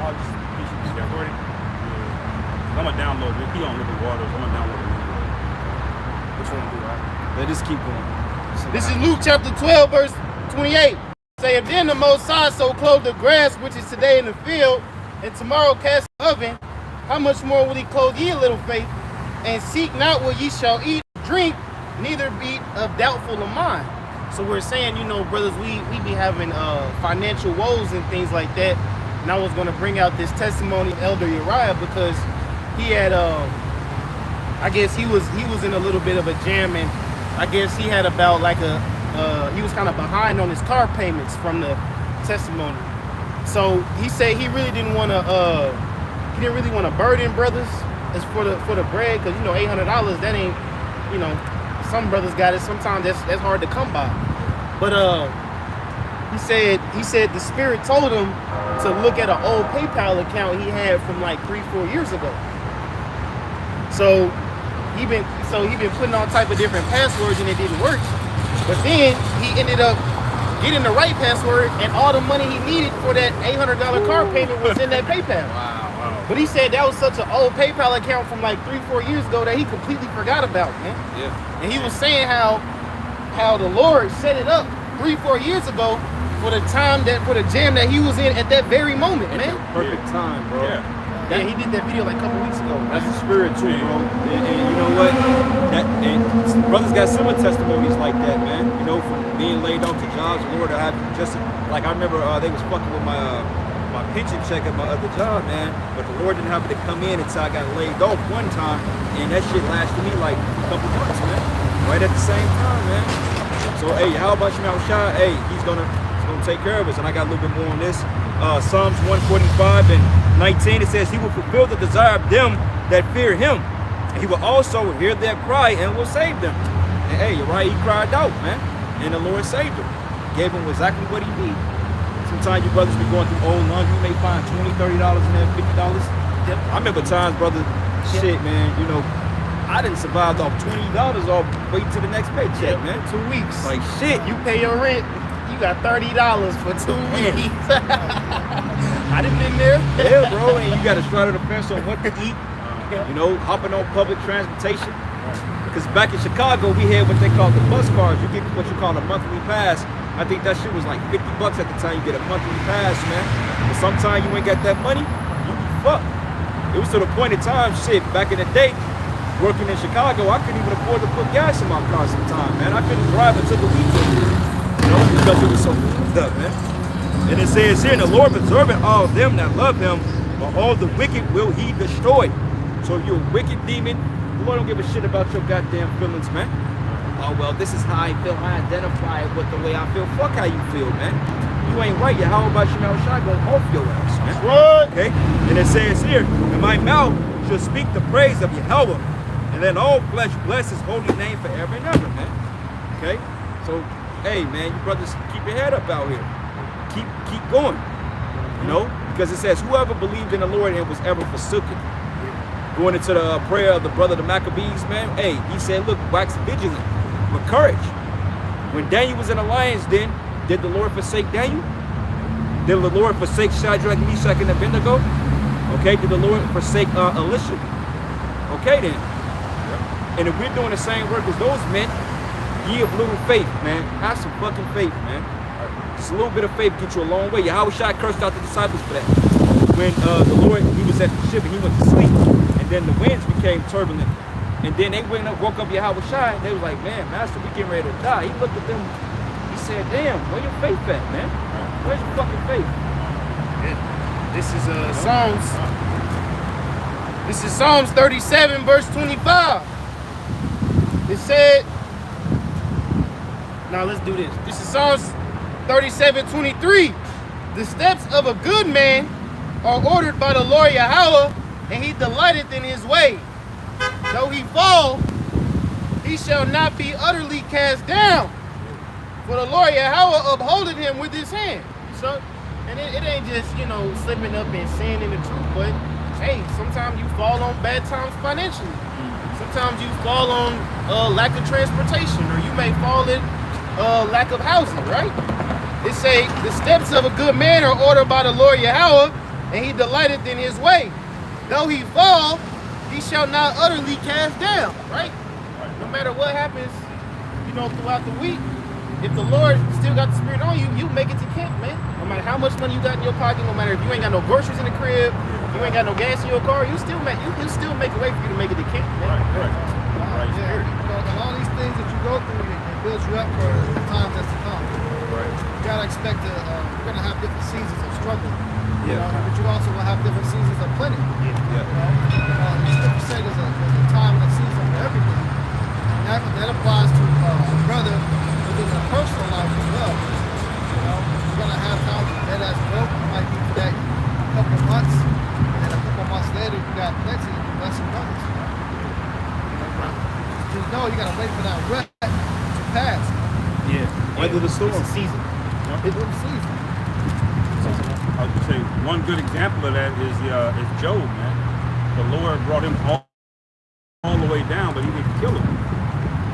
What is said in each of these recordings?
I'll just yeah, already. Yeah. I'm gonna download it. He on Living Waters. I'm gonna download it. Which one do I? Let us keep going. This is Luke chapter 12, verse 28. Say, if then the Most High so clothe the grass which is today in the field, and tomorrow cast in the oven, how much more will he clothe ye, little faith? And seek not what ye shall eat, drink, neither be of doubtful of mind. So we're saying, you know, brothers, we be having financial woes and things like that. And I was going to bring out this testimony of Elder Uriah because he had, I guess he was in a little bit of a jam, and I guess he had about like he was kind of behind on his car payments from the testimony. So he said he really didn't want to burden brothers as for the bread, because you know $800 that ain't, you know, some brothers got it. Sometimes that's hard to come by. But he said the Spirit told him to look at an old PayPal account he had from like 3-4 years ago. So he been putting all type of different passwords and it didn't work. But then he ended up getting the right password, and all the money he needed for that $800 car payment was in that PayPal. Wow. But he said that was such an old PayPal account from like 3-4 years ago that he completely forgot about, man. Yeah. And he was saying how the Lord set it up 3-4 years ago for the jam that he was in at that very moment, man. Perfect time, bro. Yeah, he did that video like a couple weeks ago. That's the spirit too, bro. And you know what? And brothers got similar testimonies like that, man. You know, from being laid off to jobs, Lord, I just like I remember they was fucking with my pension check at my other job, man. But the Lord didn't happen to come in until I got laid off one time, and that shit lasted me like a couple months, man. Right at the same time, man. So hey, how about you, Mount Shai? Hey, he's gonna take care of us, and I got a little bit more on this. Psalms 145 and 19, it says, he will fulfill the desire of them that fear him. And he will also hear their cry and will save them. And hey, you're right, he cried out, man. And the Lord saved him. Gave him exactly what he needed. Sometimes you brothers be going through old laundry, you may find $20, $30 in there, $50. Yep. I remember times, brother, shit, man, you know, I didn't survive off $20 off waiting till the next paycheck, man. 2 weeks. Like shit. You pay your rent, you got $30 for 2 weeks. I done been there. Yeah, bro, and you got to straddle the fence on what to eat. You know, hopping on public transportation. Because back in Chicago, we had what they call the bus cards. You get what you call a monthly pass. I think that shit was like $50 at the time. You get a monthly pass, man. But sometimes you ain't got that money, you be fucked. It was to the point in time, shit, back in the day, working in Chicago, I couldn't even afford to put gas in my car sometimes, man. I couldn't drive until the weekend. You know, because it was so fucked up, man. And it says here, the Lord preserving all of them that love him, but all the wicked will he destroy. So if you're a wicked demon, the Lord don't give a shit about your goddamn feelings, man. Oh, well, this is how I feel. I identify with the way I feel. Fuck how you feel, man. You ain't right. How about you now shotgun off your ass, man? What? Okay? And it says here, and my mouth shall speak the praise of Yahweh, and let all flesh bless his holy name forever and ever, man. Okay? So, hey, man, you brothers, keep your head up out here. Keep going, you know, because it says whoever believed in the Lord and was ever forsaken. Going into the prayer of the brother the Maccabees, man, hey, he said, look, wax vigilant with courage. When Daniel was in the lion's den, did the Lord forsake Daniel? Did the Lord forsake Shadrach, Meshach, and Abednego? Okay, did the Lord forsake Elisha? Okay then. And if we're doing the same work as those men, ye of little faith, man, have some fucking faith, man. Just a little bit of faith get you a long way. Yahweh Shai cursed out the disciples for that. When the Lord, he was at the ship and he went to sleep, and then the winds became turbulent, and then they woke up Yahweh Shai, and they was like, man, Master, we getting ready to die. He looked at them, he said, damn, where your faith at, man? Where's your fucking faith? This is Psalms. This is Psalms 37, verse 25. It said, now let's do this. This is Psalms 37:23. The steps of a good man are ordered by the Lord Yahweh, and he delighteth in his way. Though he fall, he shall not be utterly cast down. For the Lord Yahweh upholdeth him with his hand. So, and it ain't just, you know, slipping up and sin in the truth, but hey, sometimes you fall on bad times financially. Sometimes you fall on lack of transportation, or you may fall in lack of housing, right? It say the steps of a good man are ordered by the Lord Yahweh, and he delighteth in his way. Though he fall, he shall not utterly cast down, right? No matter what happens, you know, throughout the week, if the Lord still got the Spirit on you, you make it to camp, man. No matter how much money you got in your pocket, no matter if you ain't got no groceries in the crib, you ain't got no gas in your car, you still make a way for you to make it to camp, man. Right. Yeah, you know, and all these things that you go through, it builds you up for the times that's to come. Right. You gotta expect you're gonna have different seasons of struggle. You Yeah. know, but you also will have different seasons of plenty. Yeah. You know, the scripture say there's a time and a season for everything. And that applies to a brother within a personal life as well. You know, you're gonna have times that as broke. It might be for that couple of months, and then a couple of months later you got plenty of blessing brothers. Just know you gotta wait for that rut to pass. Yeah. Weather the storm. It's a season. It's the season. I would say one good example of that is Job, man. The Lord brought him all the way down, but he didn't kill him.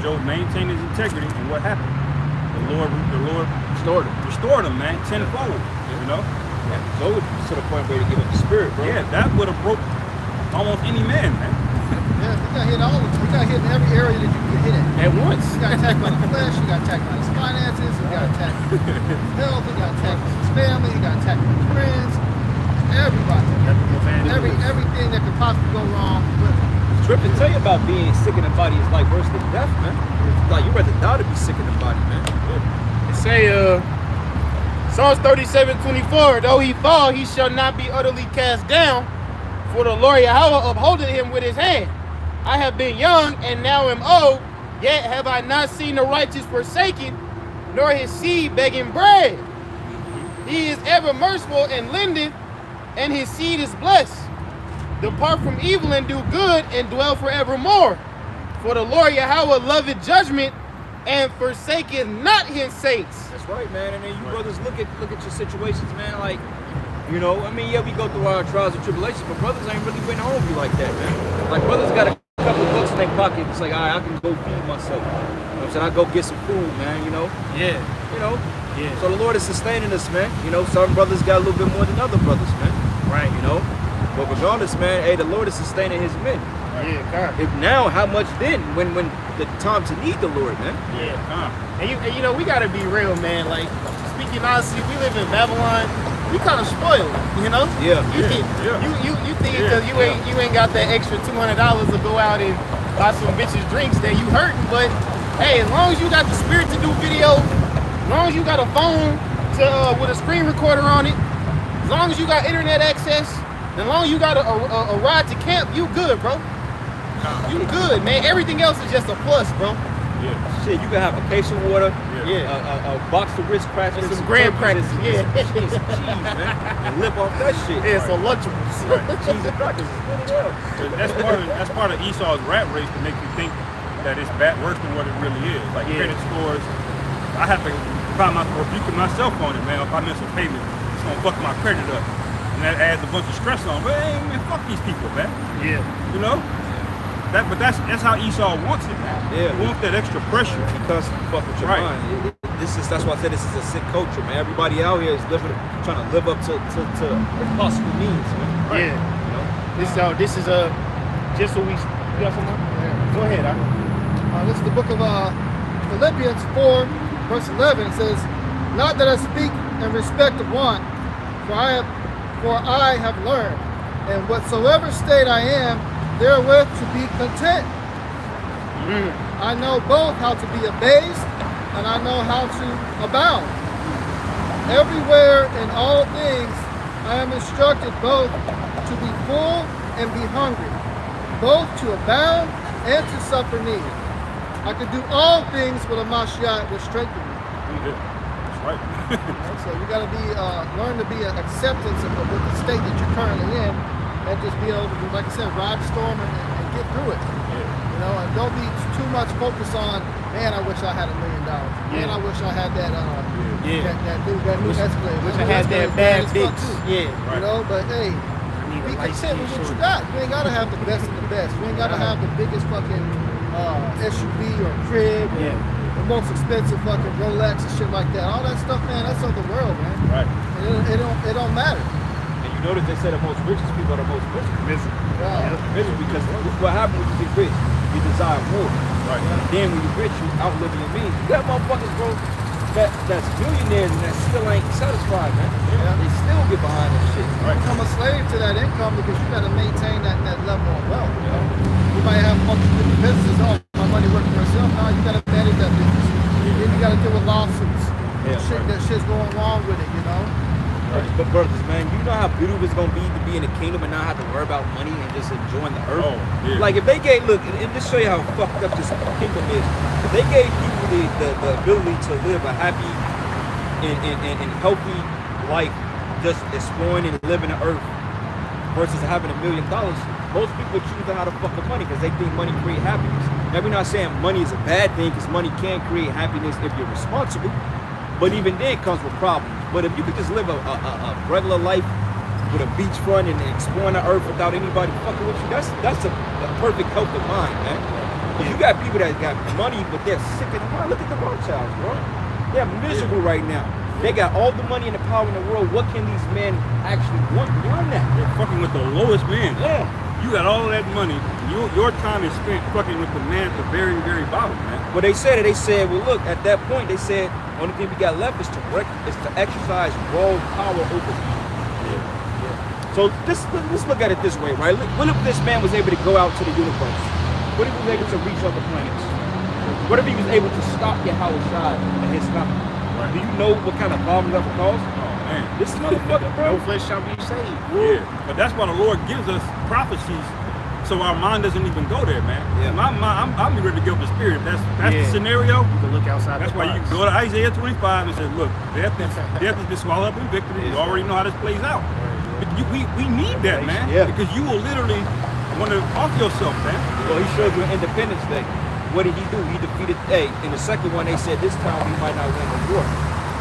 Job maintained his integrity, and what happened? The Lord restored him, man, tenfold. You know? Yeah. So to the point where to give him the Spirit, bro. Yeah, that would have broke almost any man, man. Yeah, you got hit you got hit in every area that you can get hit in. At once. You got attacked by the flesh, you got attacked by his finances, you got attacked by his health, you got attacked by his family, you got attacked by his friends, everybody. Everything that could possibly go wrong with him. Scripture tell you about being sick in the body is like worse than death, man. It's like you rather die to be sick in the body, man. It say, Psalms 37:24, though he fall, he shall not be utterly cast down, for the Lord Yahweh upholdeth him with his hand. I have been young and now am old, yet have I not seen the righteous forsaken, nor his seed begging bread. He is ever merciful and lendeth, and his seed is blessed. Depart from evil and do good, and dwell forevermore. For the Lord Yahweh loveth judgment, and forsaketh not his saints. That's right, man. And then you brothers look at your situations, man. Like, you know, I mean, yeah, we go through our trials and tribulations, but brothers ain't really been home like that, man. Like, brothers got a couple of bucks in their pocket. It's like, all right, I can go feed myself. You know what I'm saying? I go get some food, man. You know. Yeah. You know. Yeah. So the Lord is sustaining us, man. You know, some brothers got a little bit more than other brothers, man. Right. You know. But regardless, man, hey, the Lord is sustaining his men. Yeah, God. If now, how much then? When the time to need the Lord, man. Yeah. And you know, we gotta be real, man. Like, speaking honestly, we live in Babylon. We kind of spoiled, you know. Yeah. You think because you ain't got that extra $200 to go out and buy some bitches drinks that you hurting. But hey, as long as you got the spirit to do video, as long as you got a phone to with a screen recorder on it, as long as you got internet access, as long as you got a ride to camp, you good, bro. You good, man. Everything else is just a plus, bro. Yeah. Shit, you can have vacation water, Yeah. a box of Ritz crackers, And some graham turkeys, crackers, and yeah. some cheese, man, and live off that shit. Yeah, so Lunchables. Cheese and crackers is good as hell. That's part of Esau's rat race to make you think that it's worse than what it really is. Like credit scores, I have to find rebuking myself on it, man. If I miss a payment, it's gonna fuck my credit up, and that adds a bunch of stress on. But hey, man, fuck these people, man. Yeah. You know. But that's how Esau wants it, man. Yeah. He wants that extra pressure. Because fuck with your Right. mind. That's why I said this is a sick culture, man. Everybody out here is trying to live up to impossible means, man. Yeah. You know? This is just so we got some more? Yeah. Go ahead, This is the book of Philippians 4, verse 11. It says, "Not that I speak in respect of want, for I have learned, and whatsoever state I am, therewith to be content. I know both how to be abased, and I know how to abound. Everywhere in all things I am instructed both to be full and be hungry, both to abound and to suffer need. I can do all things with a Mashiach which strengthens me." That's right. So you got to be learn to be an acceptance of the state that you're currently in, and just be able to, like I said, ride the storm and get through it. You know, and don't be too much focused on, man, I wish I had $1 million. Man, I wish I had that that new Escalade. Wish I had that bad bitch. Yeah. You know, but hey, be content with what you got. You ain't gotta have the best of the best. You ain't gotta have the biggest fucking SUV or crib or the most expensive fucking Rolex and shit like that. All that stuff, man, that's of the world, man. Right. It don't matter. And you notice they say the most richest people are the most miserable. Miserable because what happens when you get rich? You desire more. Right. Then when you're rich, you outliving your means. You got motherfuckers, bro, that's millionaires and that still ain't satisfied, man. Yeah. They still get behind that shit. You become a slave to that income because you got to maintain that level of wealth. You know, you might have multiple different businesses. Oh, my money working for yourself. Now you got to manage that business. Then you got to deal with lawsuits. That shit's going wrong with it. You know. But brothers, man, you know how beautiful it's gonna be to be in the kingdom and not have to worry about money and just enjoying the earth. Oh, yeah. Like if they gave, look, and just show you how fucked up this kingdom is. If they gave people the ability to live a happy and healthy life, just exploring and living the earth, versus having $1 million, most people choose to have the fucking money because they think money create happiness. Now we're not saying money is a bad thing because money can create happiness if you're responsible. But even then it comes with problems. But if you could just live a regular life with a beachfront and exploring the earth without anybody fucking with you, that's a perfect health of mind, man. But you got people that got money, but they're sick in the mind. Look at the Rothschilds, bro. They're miserable right now. They got all the money and the power in the world. What can these men actually want beyond that? They're fucking with the lowest man. Yeah. You got all of that money. Your time is spent fucking with the man at the very, very bottom, man. Well, they said, well, look, at that point, they said, only thing we got left is to exercise world power over you. So let's look at it this way, right? What if this man was able to go out to the universe? What if he was able to reach other planets? What if he was able to stop Yahweh Shai and his coming? Right. Do you know what kind of problems that would cause? Oh, man. This motherfucker, bro. No flesh shall be saved. Yeah. But that's why the Lord gives us prophecies so our mind doesn't even go there, man. Yeah. My mind, I'm ready to give up the spirit. That's the Yeah. scenario. You can look outside. That's the why you box. can go to Isaiah 25 and say, look, death has been swallowed up in victory. You already know how this plays out. But we need that, man. Yeah. Because you will literally want to off yourself, man. Well, he showed you on Independence Day. What did he do? He defeated, in the second one, they said this time he might not win the war.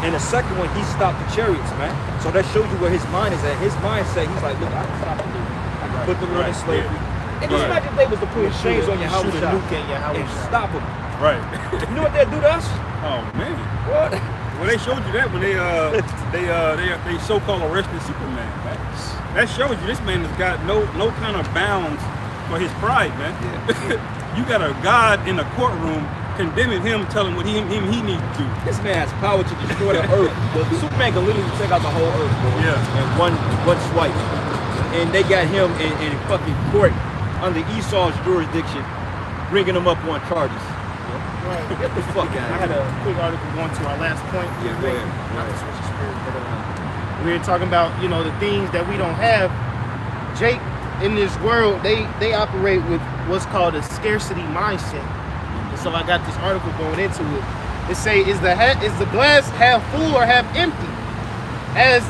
In the second one, he stopped the chariots, man. So that shows you where his mind is at. His mindset, he's like, look, I can stop the war. I can put the Lord in slavery. And just imagine if they was to put chains on Yahweh Shoot a nuke at Yahweh and Shai. stop him. Right. You know what they'd do to us? Oh, man. What? Well, they showed you that when they so-called arrested Superman, man. That shows you this man has got no kind of bounds for his pride, man. Yeah. You got a God in a courtroom condemning him, telling what he needs to do. This man has power to destroy the earth. The Superman can literally take out the whole earth, bro. Yeah. In one swipe. And they got him in fucking court under Esau's jurisdiction, bringing him up on charges. Right. Get the fuck out I of had here. a quick article going to our last point. Yeah, go ahead. Not to switch the spirit, but we were talking about, the things that we don't have. Jake, in this world, they operate with what's called a scarcity mindset. And so I got this article going into it. It say, is the glass half full or half empty? As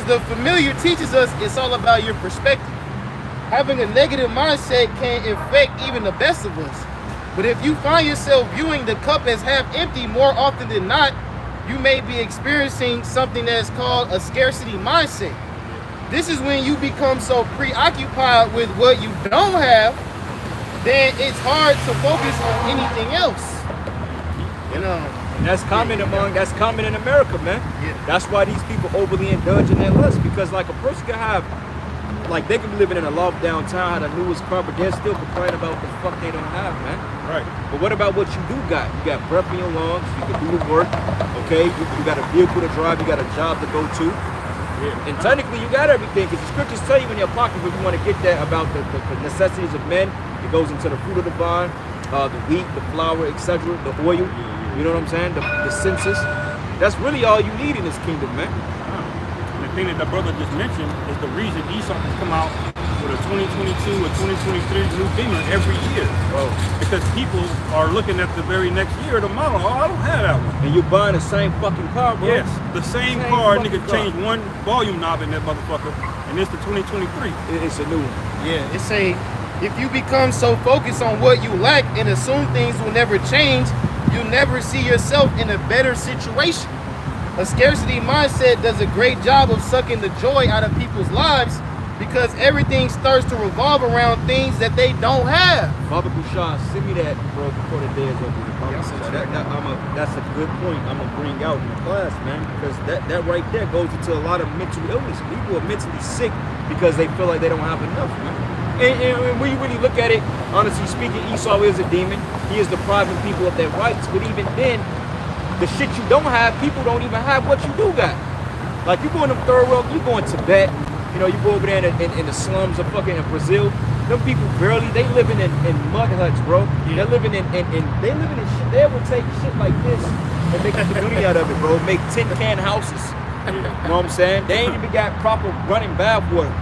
the familiar teaches us, it's all about your perspective. Having a negative mindset can infect even the best of us. But if you find yourself viewing the cup as half empty more often than not, you may be experiencing something that's called a scarcity mindset. This is when you become so preoccupied with what you don't have, then it's hard to focus on anything else. And that's common in America, man. Yeah. That's why these people overly indulge in their lust, because like a person can have, like they could be living in a loft downtown, have the newest car, but they're still complaining about what the fuck they don't have, man. Right. But what about what you do got? You got breath in your lungs, you can do the work, okay? You got a vehicle to drive, you got a job to go to. Yeah. And technically you got everything, because the scriptures tell you in your pocket if you want to get that about the necessities of men. It goes into the fruit of the vine, the wheat, the flour, etc., the oil. You know what I'm saying? The census. That's really all you need in this kingdom, man. And the thing that the brother just mentioned is the reason Esau has come out with a 2022 or 2023 new Beamer every year. Bro. Because people are looking at the very next year, the model. Oh, I don't have that one. And you're buying the same fucking car, bro. Yes, the same car, nigga changed one volume knob in that motherfucker, and it's the 2023. It's a new one. Yeah, it say, if you become so focused on what you lack and assume things will never change, you'll never see yourself in a better situation. A scarcity mindset does a great job of sucking the joy out of people's lives because everything starts to revolve around things that they don't have. Baba Bouchard, send me that, bro, before the day is over. Yeah, I'll send you that. That's a good point I'm going to bring out in the class, man, because that right there goes into a lot of mental illness. People are mentally sick because they feel like they don't have enough, man. And when you really look at it, honestly speaking, Esau is a demon. He is depriving people of their rights. But even then, the shit you don't have, people don't even have what you do got. Like, you go in them third world, you go in Tibet, you know, you go over there in the slums of fucking Brazil. Them people barely, they living in mud huts, bro. Yeah. They're living in they living in shit. They will take shit like this and make a community out of it, bro. Make tin can houses. You know what I'm saying? They ain't even got proper running bath water.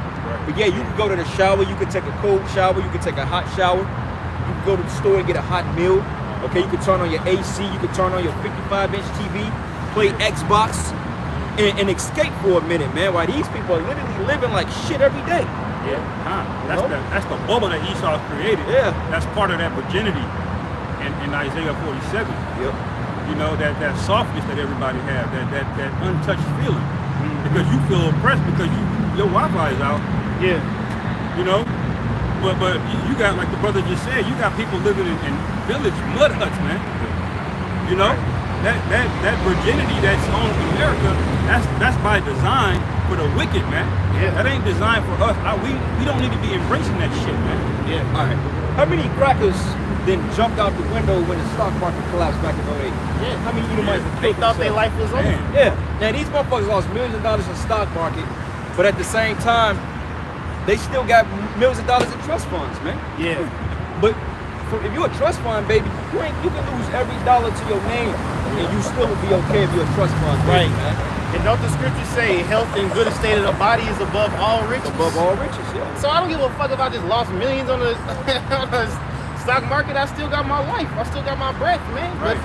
But yeah, you can go to the shower, you can take a cold shower, you can take a hot shower, you can go to the store and get a hot meal. Okay, you can turn on your AC, you can turn on your 55-inch TV, play Xbox, and escape for a minute, man. While these people are literally living like shit every day. Yeah, that's the bubble that Esau created. Yeah. That's part of that virginity in Isaiah 47. Yep. You know, that softness that everybody have, that untouched feeling. Because you feel oppressed because your Wi-Fi is out. Yeah. You know? But you got, like the brother just said, you got people living in village mud huts, man. You know? That virginity that's on America, that's by design for the wicked, man. Yeah. That ain't designed for us. We don't need to be embracing that shit, man. Yeah. All right. How many crackers then jumped out the window when the stock market collapsed back in 08? Yeah. How many Edomites They thought their life was over. Man. Yeah. Now these motherfuckers lost millions of dollars in stock market, but at the same time, they still got millions of dollars in trust funds, man. Yeah. But if you're a trust fund, baby, you can lose every dollar to your name, and you still will be okay if you're a trust fund, Right. man. And don't the scriptures say health and good estate of the body is above all riches? Above all riches, yeah. So I don't give a fuck if I just lost millions on the, on the stock market. I still got my life. I still got my breath, man. But Right.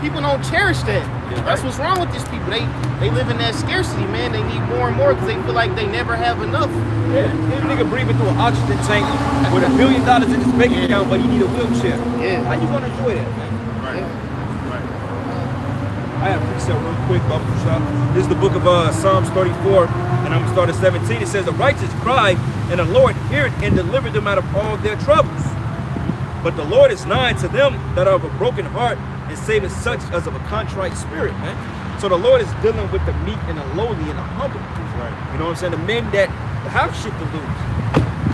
people don't cherish that. Yeah, That's right. what's wrong with these people. They live in that scarcity, man. They need more and more because they feel like they never have enough. Yeah, this nigga breathing through an oxygen tank with $1 billion in his bank account, but he need a wheelchair. Yeah. How you gonna enjoy that, man? Right. Right. I have a precept real quick, Baba Bouchard. This is the book of Psalms 34, and I'm gonna start at 17. It says, "The righteous cry, and the Lord heareth and delivered them out of all their troubles. But the Lord is nigh to them that are of a broken heart, and saveth such as of a contrite spirit," man. So the Lord is dealing with the meek and the lowly and the humble. Right. You know what I'm saying? The men that have shit to lose.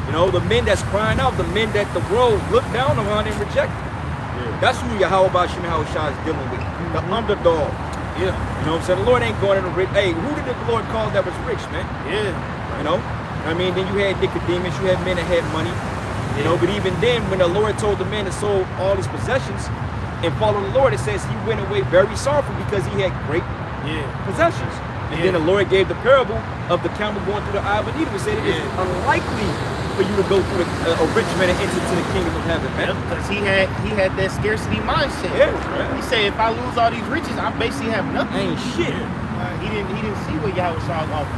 You know, the men that's crying out, the men that the world look down on and reject. Yeah. That's who Yahweh Bashim Yahushua is dealing with. The underdog. Yeah. You know what I'm saying? The Lord ain't going in the rich. Hey, who did the Lord call that was rich, man? Yeah. You know? I mean, then you had Nicodemus, you had men that had money. You know, but even then, when the Lord told the man to sold all his possessions and follow the Lord, it says he went away very sorrowful because he had great Yeah. possessions. And then the Lord gave the parable of the camel going through the eye of a needle and said it is unlikely for you to go through a rich man and enter into the kingdom of heaven, man. Because he had that scarcity mindset. Yeah. He said, if I lose all these riches, I basically have nothing. Ain't shit. He didn't see what Yahweh Shah offered.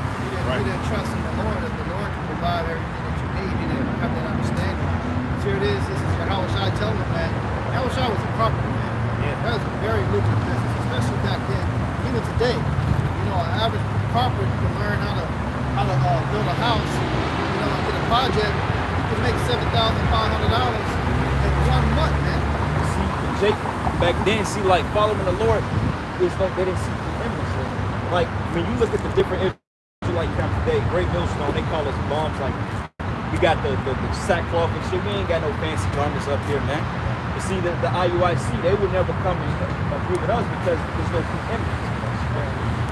Right. You didn't trust in the Lord that the Lord can provide everything that you need. You didn't have that understanding. So here it is. This is Yahweh Shai telling them that Yahweh Shai was a carpenter, man. Yeah. That was a very lucrative business, especially back then. Even today, you know, an average carpenter can learn how to build a house. You know, get a project. You can make $7,500 in 1 month, man. See, Jake, back then, see, like, following the Lord, it's like they didn't see preeminence. Like, when you look at the different images like you have today, Great Millstone, they call us bombs. Like, we got the sackcloth and shit. We ain't got no fancy garments up here, man. You see, the IUIC, they would never come and agree with us because there's no preeminence.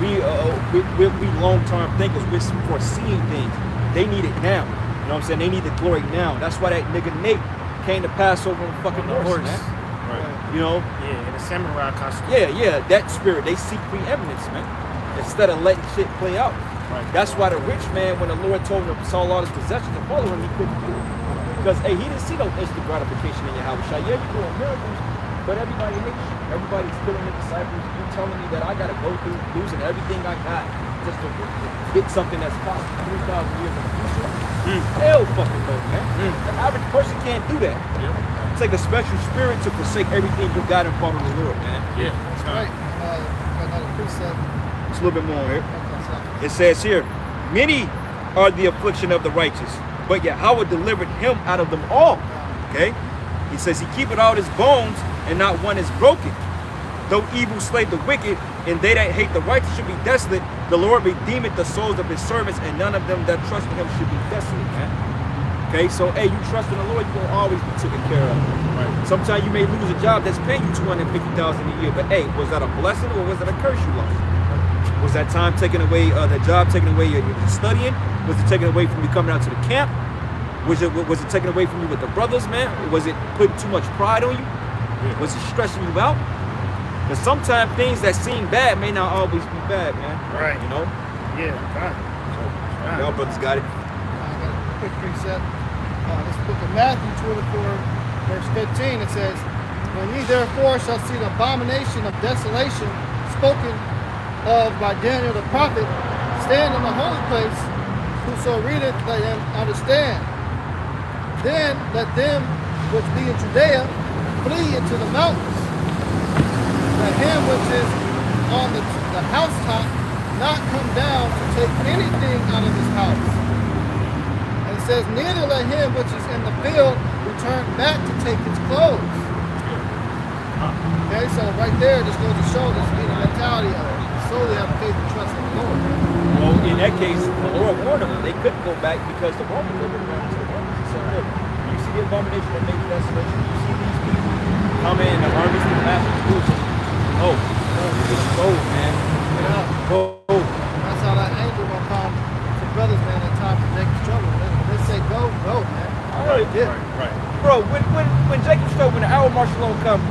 We long-term thinkers. We're foreseeing things. They need it now. You know what I'm saying? They need the glory now. That's why that nigga Nate came to pass over on fucking horse, man. Right. You know? Yeah, in a samurai costume. Yeah, that spirit. They seek preeminence, man. Instead of letting shit play out. Right. That's why the rich man, when the Lord told him to sell all his possessions and follow him, he couldn't do it. Because, hey, he didn't see no instant gratification in your house. Yeah, you're doing miracles, but everybody hates you. Everybody's killing the disciples. You're telling me that I got to go through losing everything I got just to get something that's possible 3,000 years in the future? Hell fucking no, man. The average person can't do that. Yeah. Take a special spirit to forsake everything you got and follow the Lord, man. Yeah. That's right. Another precept. It's a little bit more here. Okay, so- It says here, many are the affliction of the righteous, but Yahweh delivered him out of them all. Okay? He says he keepeth all his bones, and not one is broken. Though evil slay the wicked, and they that hate the righteous should be desolate, the Lord redeemeth the souls of his servants, and none of them that trust in him should be desolate, man. Okay, so hey, you trust in the Lord, you will always be taken care of. Right. Sometimes you may lose a job that's paying you $250,000 a year, but hey, was that a blessing or was it a curse you lost? Was that time taken away, that job taken away your studying? Was it taken away from you coming out to the camp? Was it taken away from you with the brothers, man? Or was it putting too much pride on you? Yeah. Was it stressing you out? Because sometimes things that seem bad may not always be bad, man. Right. You know? Yeah, fine. Y'all brothers got it. I got a quick precept. This is the book of Matthew 24, verse 15. It says, when ye therefore shall see the abomination of desolation spoken of by Daniel the prophet, stand in the holy place, whoso readeth, let him understand. Then let them which be in Judea flee into the mountains. Let him which is on the housetop not come down to take anything out of his house. And it says, neither let him which is in the field return back to take his clothes. Okay, so right there, just goes to show this being a mentality of solely have faith and trust in the Lord. Well, in that case, the Lord warned them they couldn't go back because the Romans were going to the Romans. He said, look, you see the abomination that made desolation, you see these people come in, the armies to the massive Jerusalem. Oh, just go, man. Yeah. Go. That's how that anger will come to brothers, man, at times of Jacob's trouble. When they say go, go, man. Right, Yeah. Right. Bro, when Jacob's trouble, when the hour marshal on come,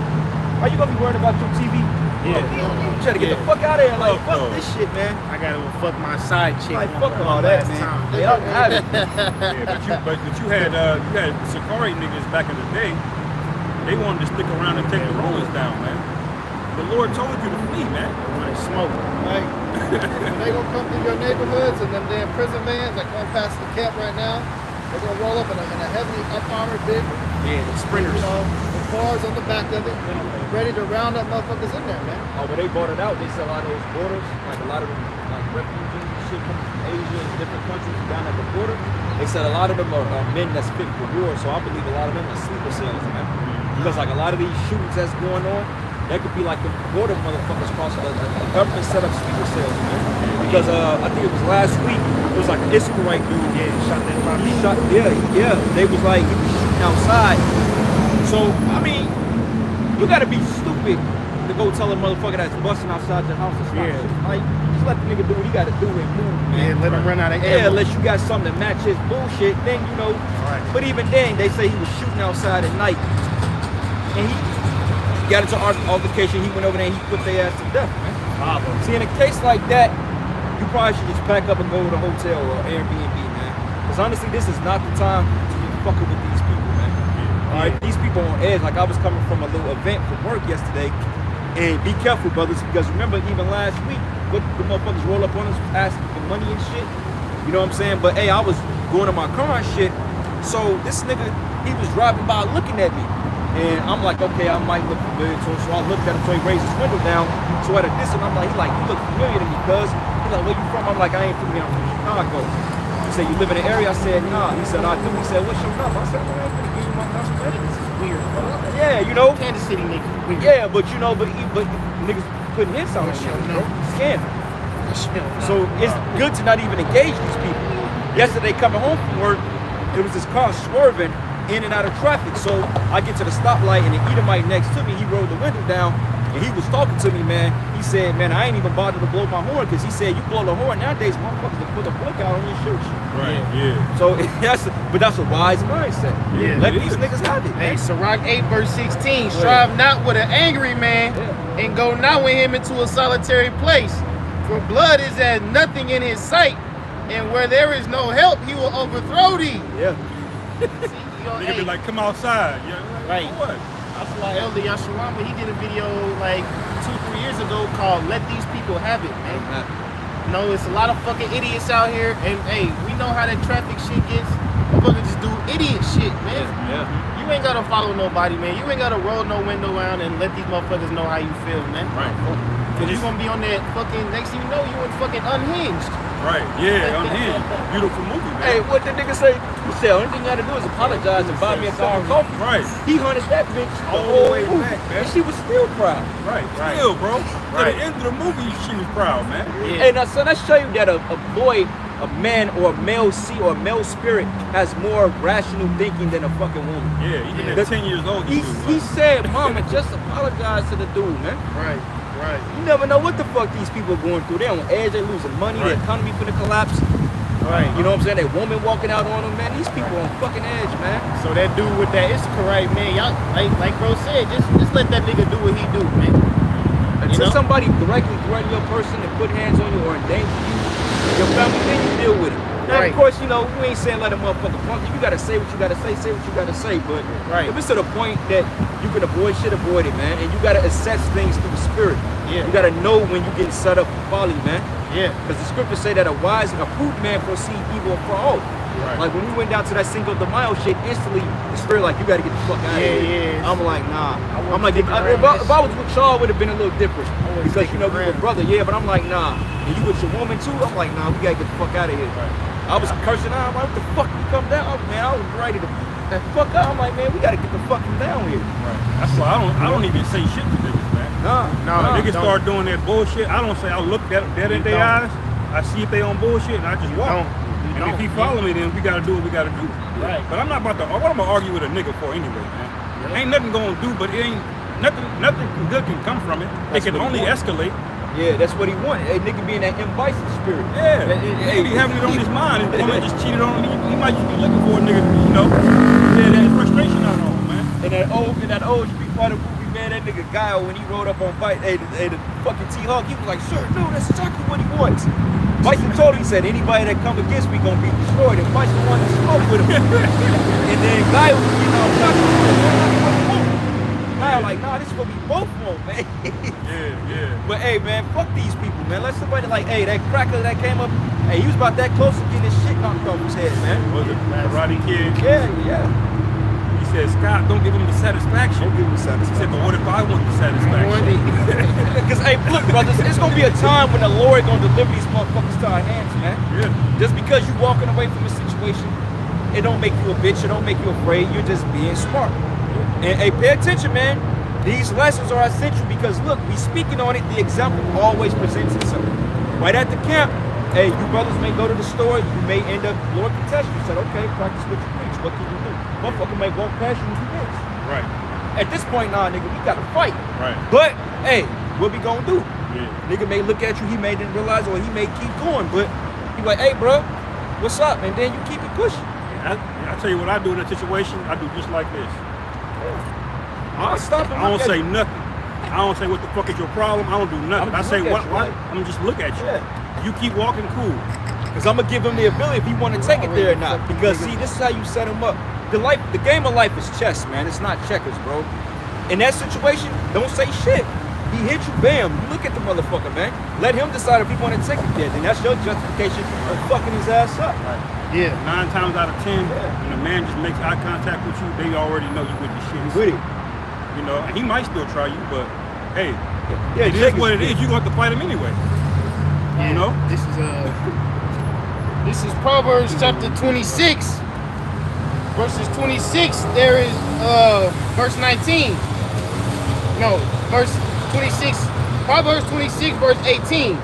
are you gonna be worried about your TV? Yeah. You try to get the fuck out of here. Like, Fuck fuck no. this shit, man. I gotta go fuck my side chick. Like, one fuck all that, last man. time. They don't have it. Yeah, but you had Sakari niggas back in the day. They wanted to stick around and take the Romans down, man. The Lord told you to flee, man. Wanna smoke. Right? They gonna come through your neighborhoods and them damn prison vans that going past the camp right now. They're gonna roll up in a heavily up-armored vehicle. Yeah, the sprinters. You know, with cars on the back of it, ready to round up motherfuckers in there, man. Oh, when they bought it out, they sell a lot of those borders, like a lot of them, like refugees and shit coming from Asia and different countries down at the border. They said a lot of them are men that's fit for war, so I believe a lot of them are sleeper cells, man. Because like a lot of these shootings that's going on, that could be like the border motherfuckers crossing. The government set up sleeper cells, man. Because I think it was last week, it was like an Israelite dude. Yeah, shot that He fucking shot, yeah. They was like, he was shooting outside. So, I mean, you gotta be stupid to go tell a motherfucker that's busting outside your house to stop Yeah. shit. Like, just let the nigga do what he gotta do and move, man. Yeah, let him run out of Yeah, ammo. unless you got something to match his bullshit, then you know. Right. But even then, they say he was shooting outside at night. And he got into altercation, he went over there and he put their ass to death, man. Bravo. See, in a case like that, you probably should just pack up and go to the hotel or Airbnb, man. Because honestly, this is not the time to be fucking with these people, man. All right, these people on edge. Like I was coming from a little event from work yesterday, and be careful, brothers, because remember even last week, what the motherfuckers roll up on us asking for money and shit. You know what I'm saying? But hey, I was going to my car and shit. So this nigga, he was driving by looking at me. And I'm like, okay, I might look familiar to him. So I looked at him, so he raised his window down. So at a distance, I'm like, you look familiar to me, cuz. He's like, where you from? I'm like, I ain't from here, I'm from Chicago. He said, you live in the area? I said, nah. He said, I do. He said, what's your number? I said, well, I ain't gonna give you my number, man. This is weird, bro. Yeah, you know. Kansas City niggas weird. Yeah, but you know, but niggas putting hits on shit, bro. Scamming. So it's good to not even engage these people. Yesterday, coming home from work, there was this car swerving in and out of traffic. So I get to the stoplight and the Edomite next to me, he rolled the window down and he was talking to me, man. He said, man, I ain't even bothered to blow my horn because he said, you blow the horn nowadays, motherfuckers will put a book out on your shoot you. Right. Yeah. So that's a wise mindset. Yeah, Let it these is. niggas have it. Hey, Man. Sirach 8 verse 16, strive not with an angry man, Yeah. and go not with him into a solitary place. For blood is as nothing in his sight, and where there is no help, he will overthrow thee. Yeah. Nigga be like, come outside. Yeah. Right. For what? I feel like Elder Yashawama, he did a video like 2-3 years ago called Let These People Have It, man. You know, it's a lot of fucking idiots out here, and hey, we know how that traffic shit gets. Motherfuckers just do idiot shit, man. Yeah. You ain't gotta follow nobody, man. You ain't gotta roll no window around and let these motherfuckers know how you feel, man. Right. Cause you gonna be on that fucking, next thing you know, you in fucking unhinged. Right, yeah, Unhinged. Beautiful movie, man. Hey, what the nigga say? He said, only thing you gotta do is apologize and buy me a cup of coffee. Right. He hunted that bitch All the the whole way movie, back, man. and she was still proud. Right, Right. still, bro. Right. To the end of the movie, she was proud, man. Yeah. Hey, now, son, that show you that a boy, a man, or a male or a male spirit has more rational thinking than a fucking woman. Yeah, even Yeah. at 10 years old, He said, Mama, just apologize to the dude, man. Right, right. You never know what the fuck these people are going through. They're on edge, they're losing money, Right. the economy finna collapse. Right. You know what I'm saying? That woman walking out on them, man. These people on fucking edge, man. So that dude with that Issachar right, man, y'all like bro said, just let that nigga do what he do, man. Until know? somebody directly threaten your person and put hands on you or endanger you, your family, then you deal with it. Now, Right. of course, you know, we ain't saying let a motherfucker punk you. You gotta say what you gotta say what you gotta say. But Right. if it's to the point that you can avoid shit, avoid it, man. And you gotta assess things through the spirit. Yeah. You gotta know when you get set up for folly, man. Yeah. Because the scriptures say that a wise and a prudent man foresee evil for all. Right. Like when we went down to that Cinco de Mayo shit, instantly the spirit like, you gotta get the fuck out of Yeah, here. yeah. I'm like, nah. wouldn't I'm like, stick if around I that was with y'all, it would have been a little different. wouldn't Because stick you know we were around. brother, yeah. But I'm like, nah. And you with your woman too? I'm like, nah. We gotta get the fuck out of here. I was cursing out. I'm like, what the fuck? You come down, oh, man. I was ready to fuck out. I'm like, man, we gotta get the fuck down here. Right. That's why I don't even say shit to niggas, man. Nah. No, When niggas don't. start doing that bullshit, I don't say I look dead in You their don't. eyes. I see if they on bullshit and I just walk. don't. You And don't. if he follow me, then we gotta do what we gotta do. Right. But I'm not about to. What I'm gonna argue with a nigga for anyway, man? Yeah. Ain't nothing gonna do, but it ain't nothing good can come from it. That's It can what he only wants. escalate. Yeah, that's what he wanted. A nigga be in that M. Bison spirit. Yeah, he be having it on his mind. His woman just cheated on him. He might just be looking for a nigga, you know, yeah, that frustration out on him, man. And that old you be part of the movie, man, that nigga Guile when he rode up on Bison, the fucking T-Hawk, he was like, sir, no, that's exactly what he wants. Bison told him, he said, anybody that come against me gonna be destroyed. And Bison wanted to smoke with him. And then Guile, you know, Guile like, nah, this is gonna be both of them, man. Yeah. But hey, man, fuck these people, man. Let somebody like, hey, that cracker that came up, hey, he was about that close to getting his shit knocked off his head, man. Was it Karate Kid? Yeah. He said, Scott, don't give him the satisfaction. Don't give him He said, satisfaction. but what if I want the satisfaction? Because, hey, look, brothers, it's gonna be a time when the Lord gonna deliver these motherfuckers to our hands, man. Yeah. Just because you walking away from a situation, it don't make you a bitch, it don't make you afraid, you're just being smart. And hey, pay attention, man. These lessons are essential because look, we speaking on it, the example always presents itself. Right at the camp, hey, you brothers may go to the store, you may end up, Lord can test you. Said, okay, practice what you preach. What can you do? Motherfucker may walk past you and you miss. Right. At this point, nah, nigga, we gotta fight. Right. But hey, what we gonna do? Yeah. Nigga may look at you, he may didn't realize, or he may keep going, but he like, hey, bro, what's up? And then you keep it pushing. I tell you what I do in that situation. I do just like this. I'll stop and I don't look at say you. nothing. I don't say what the fuck is your problem. I don't do nothing. I'ma I just say look at what? you, What? right? I'm gonna just look at you. Yeah. You keep walking, cool. Because I'm gonna give him the ability if he want to take it there or not. Because see, this is how you set him up. The game of life is chess, man. It's not checkers, bro. In that situation, don't say shit. He hit you, bam. You look at the motherfucker, man. Let him decide if he want to take it there. Then that's your justification of fucking his ass up. Yeah. 9 times out of 10, when a man just makes eye contact with you, they already know you with the shit. With it. You know, and he might still try you, but hey, Yeah, it is what it is. You gonna have to fight him anyway. Yeah. You know? This is Proverbs chapter 26, verses 26. There is verse 19. No, verse 26. Proverbs 26, verse 18.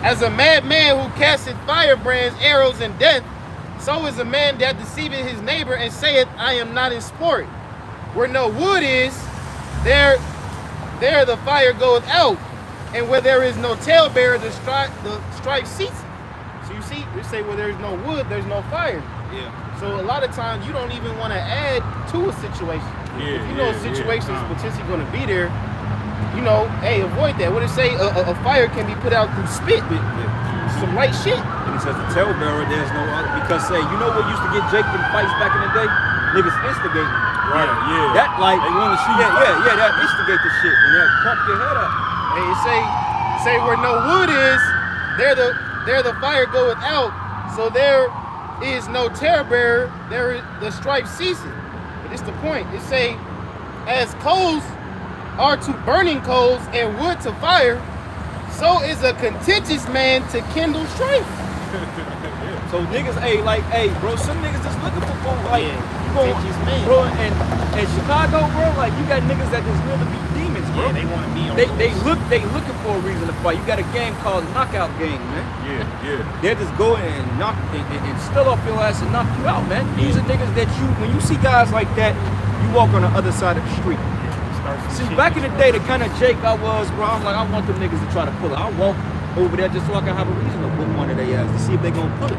As a madman who casteth firebrands, arrows, and death, so is a man that deceiveth his neighbor and saith, I am not in sport. Where no wood is, there the fire goeth out, and where there is no talebearer, the strife ceases. So you see, we say where there's no wood, there's no fire. Yeah. So a lot of times you don't even want to add to a situation. Yeah, If you know yeah, a situation is yeah. potentially going to be there, you know, hey, avoid that. What it say? A fire can be put out through spit. Some light shit. And it says the talebearer, there's no other. Because say, you know what used to get Jake in fights back in the day? Niggas instigate. Right, yeah. That like They wanna see you yeah, fight. yeah, that instigate the shit and that pump your head up. Hey, it say where no wood is, there the fire goeth out. So there is no terror bearer. There is the strife ceasing. But it's the point. It say, as coals are to burning coals and wood to fire, so is a contentious man to kindle strife. Yeah. So niggas, bro, some niggas just looking for gold. Like, Yeah, you going, bitches, man. bro, and Chicago, bro, like you got niggas that just live to be demons, bro. Yeah, they want to be on. They looking for a reason to fight. You got a game called Knockout Game, man. Yeah. They'll just go in and knock and still off your ass and knock you out, man. These are niggas that when you see guys like that, you walk on the other side of the street. See, back in the day, the kind of Jake I was, bro, I'm like, I want them niggas to try to pull it. I walk over there just so I can have a reason to whoop one of their ass to see if they gonna pull it.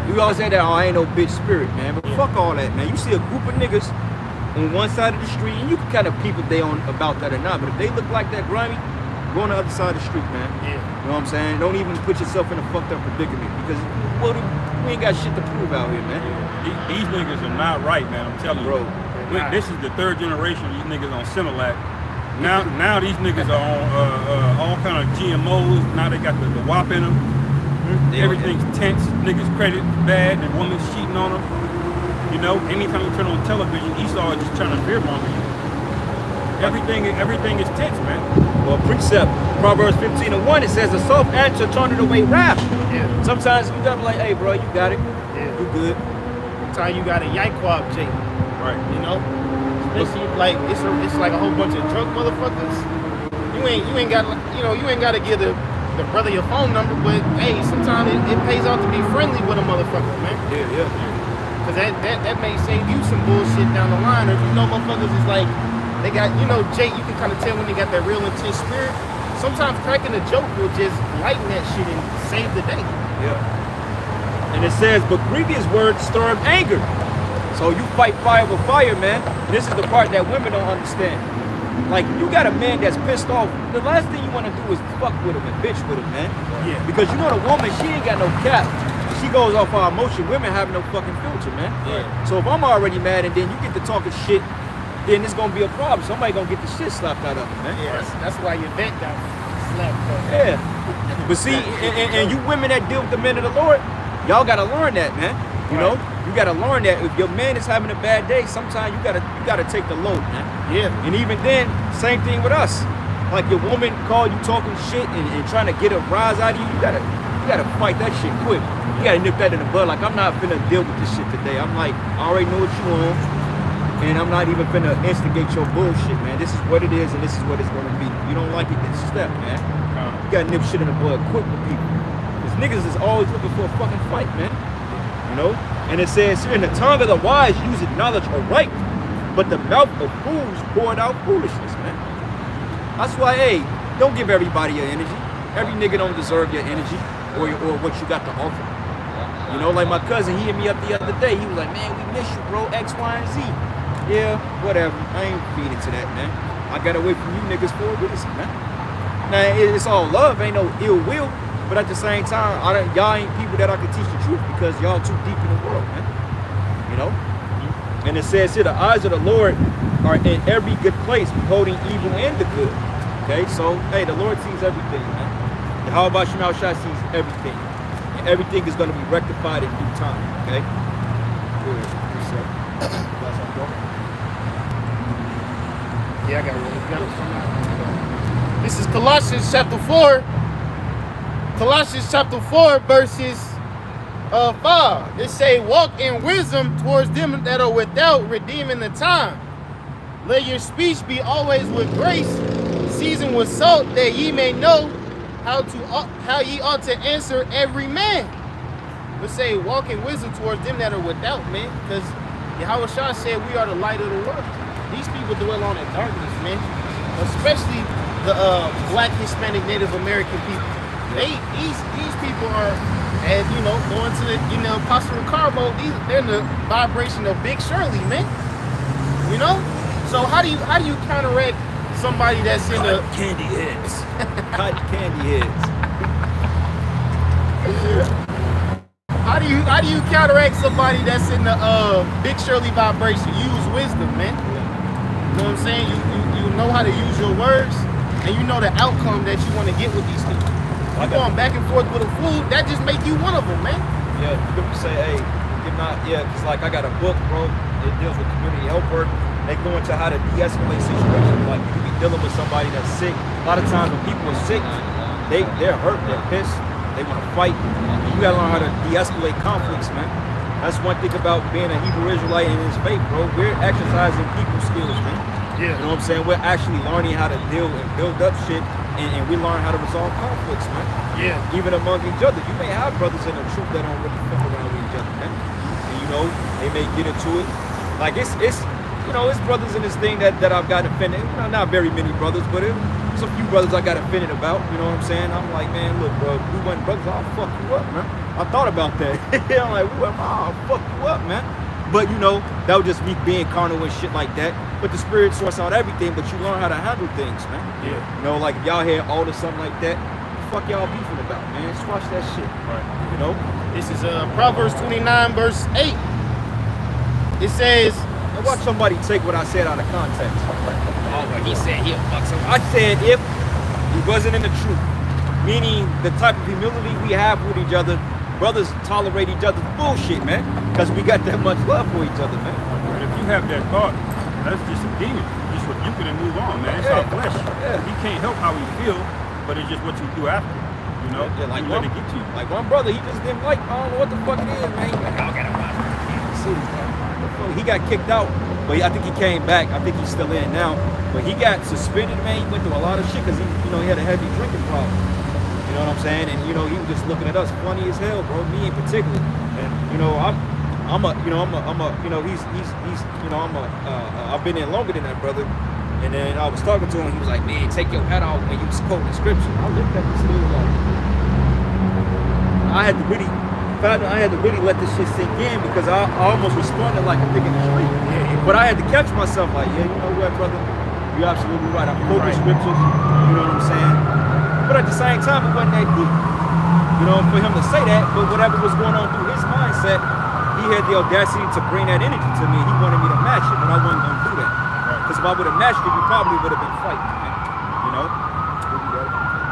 You always say that, oh, I ain't no bitch spirit, man. But fuck all that, man. You see a group of niggas on one side of the street, and you can kind of peep if they on about that or not. But if they look like that grimy, go on the other side of the street, man. Yeah. You know what I'm saying? Don't even put yourself in a fucked up predicament because we ain't got shit to prove out here, man. These niggas are not right, man. I'm telling you. Bro. This is the third generation of these niggas on Similac. Now these niggas are on all kind of GMOs. Now they got the WAP in them. Everything's tense. Niggas credit bad. The woman's cheating on them. You know, anytime you turn on television, Esau is just trying to fearmonger you. Everything is tense, man. Well, precept, Proverbs 15:1, it says, a soft answer turneth away wrath. Yeah. Sometimes you gotta be like, hey, bro, you got it. Yeah. You good. Sometimes you got a yankwab, Jake. Right. You know, especially if, like it's like a whole bunch of drunk motherfuckers. You ain't got to give the brother your phone number, but hey, sometimes it pays off to be friendly with a motherfucker, man. Yeah. Cause that may save you some bullshit down the line. Or if you know motherfuckers is like they got, Jake, you can kind of tell when they got that real intense spirit. Sometimes cracking a joke will just lighten that shit and save the day. Yeah. And it says, but grievous words stir up anger. So you fight fire with fire, man. And this is the part that women don't understand. Like, you got a man that's pissed off. The last thing you want to do is fuck with him and bitch with him, man. Yeah. Because you know the woman, she ain't got no cap. She goes off our emotion. Women have no fucking filter, man. Yeah. So if I'm already mad and then you get to talking shit, then it's gonna be a problem. Somebody gonna get the shit slapped out of him, man. Yeah, that's why your vet got slapped up. Yeah. But see, and you women that deal with the men of the Lord, y'all gotta learn that, man. You know, you gotta learn that if your man is having a bad day, sometimes you gotta take the load, man. Yeah. And even then, same thing with us. Like your woman call you talking shit and trying to get a rise out of you, you gotta fight that shit quick. You gotta nip that in the bud. Like, I'm not finna deal with this shit today. I'm like, I already know what you on, and I'm not even finna instigate your bullshit, man. This is what it is, and this is what it's gonna be. If you don't like it, then step, man. You gotta nip shit in the bud quick with people. Cause niggas is always looking for a fucking fight, man. You know? And it says here, in the tongue of the wise use knowledge aright, but the mouth of fools pour out foolishness, man. That's why, hey, don't give everybody your energy. Every nigga don't deserve your energy or what you got to offer. You know, like my cousin, he hit me up the other day. He was like, man, we miss you, bro, X, Y, and Z. Yeah, whatever. I ain't feeding to that, man. I got away from you niggas for a reason, man. Now, it's all love, ain't no ill will. But at the same time, y'all ain't people that I can teach the truth because y'all too deep in the world, man. You know? And it says here, the eyes of the Lord are in every good place, beholding evil and the good. Okay, so, hey, the Lord sees everything, man. And how about Shemal Shah sees everything? And everything is going to be rectified in due time, okay? Good. Yeah, I got one. This is Colossians chapter 4. Colossians chapter 4, verses 5. It say, walk in wisdom towards them that are without, redeeming the time. Let your speech be always with grace, seasoned with salt, that ye may know how ye ought to answer every man. Let's say, walk in wisdom towards them that are without, man. Because Yahweh Shah said we are the light of the world. These people dwell on in darkness, man. Especially the Black, Hispanic, Native American people. These people are, and going to the Apostle Ricardo, they're in the vibration of Big Shirley, man. You know? So how do you counteract somebody that's in the candy heads? Cotton candy heads. How do you counteract somebody that's in the Big Shirley vibration? Use wisdom, man. You know what I'm saying? You know how to use your words, and you know the outcome that you want to get with these people. You going back and forth with a fool, that just make you one of them, man. Yeah, you can say, hey, because like I got a book, bro. It deals with community health work. They go into how to de-escalate situations. Like you could be dealing with somebody that's sick. A lot of times when people are sick, they're hurt, they're pissed, they want to fight. You you gotta learn how to de-escalate conflicts, man. That's one thing about being a Hebrew Israelite in his faith, bro. We're exercising people skills, man. Yeah. You know what I'm saying? We're actually learning how to deal and build up shit, and we learn how to resolve conflicts, man. Yeah. Even among each other. You may have brothers in the truth that don't really fuck around with each other, man. And you know, they may get into it. Like it's you know, it's brothers in this thing that I've got offended. You know, not very many brothers, but it's a few brothers I got offended about. You know what I'm saying? I'm like, man, look, bro, we wasn't brothers, I'll fuck you up, man. I thought about that. I'm like, I'll fuck you up, man. But you know, that was just me being carnal and shit like that. But the spirit sorts out everything, but you learn how to handle things, man. Yeah. You know, like if y'all hear all or something like that, what the fuck y'all beefing about, man? Squash that shit. Right. You know? This is Proverbs 29, verse 8. It says, Now watch somebody take what I said out of context. Oh, but he said he'll fuck some. I said if he wasn't in the truth, meaning the type of humility we have with each other, brothers tolerate each other's bullshit, man, because we got that much love for each other, man. And if you have that thought, that's just a demon. Just rebuke it and move on, man. It's our flesh. Yeah. He can't help how we feel, but it's just what you do after. You know, Yeah, like you let it get to you. Like one brother, he just didn't like, I don't know what the fuck it is, man. He's like, I'll get him out. He got kicked out, but I think he came back. I think he's still in now. But he got suspended, man. He went through a lot of shit because he had a heavy drinking problem. You know what I'm saying? And he was just looking at us funny as hell, bro. Me in particular. And I've been in longer than that brother. And then I was talking to him. He was like, man, take your hat off when you was quoting the scripture. I looked at this dude like, I had to really let this shit sink in because I almost responded like a nigga in the street. Yeah. But I had to catch myself like, yeah, you know what, brother? You're absolutely right. I'm quoting scriptures. You know what I'm saying? But at the same time, it wasn't that deep. You know, for him to say that, but whatever was going on through his mindset, he had the audacity to bring that energy to me. He wanted me to match it, but I wasn't going to do that. Because if I would have matched it, we probably would have been fighting, man. You know?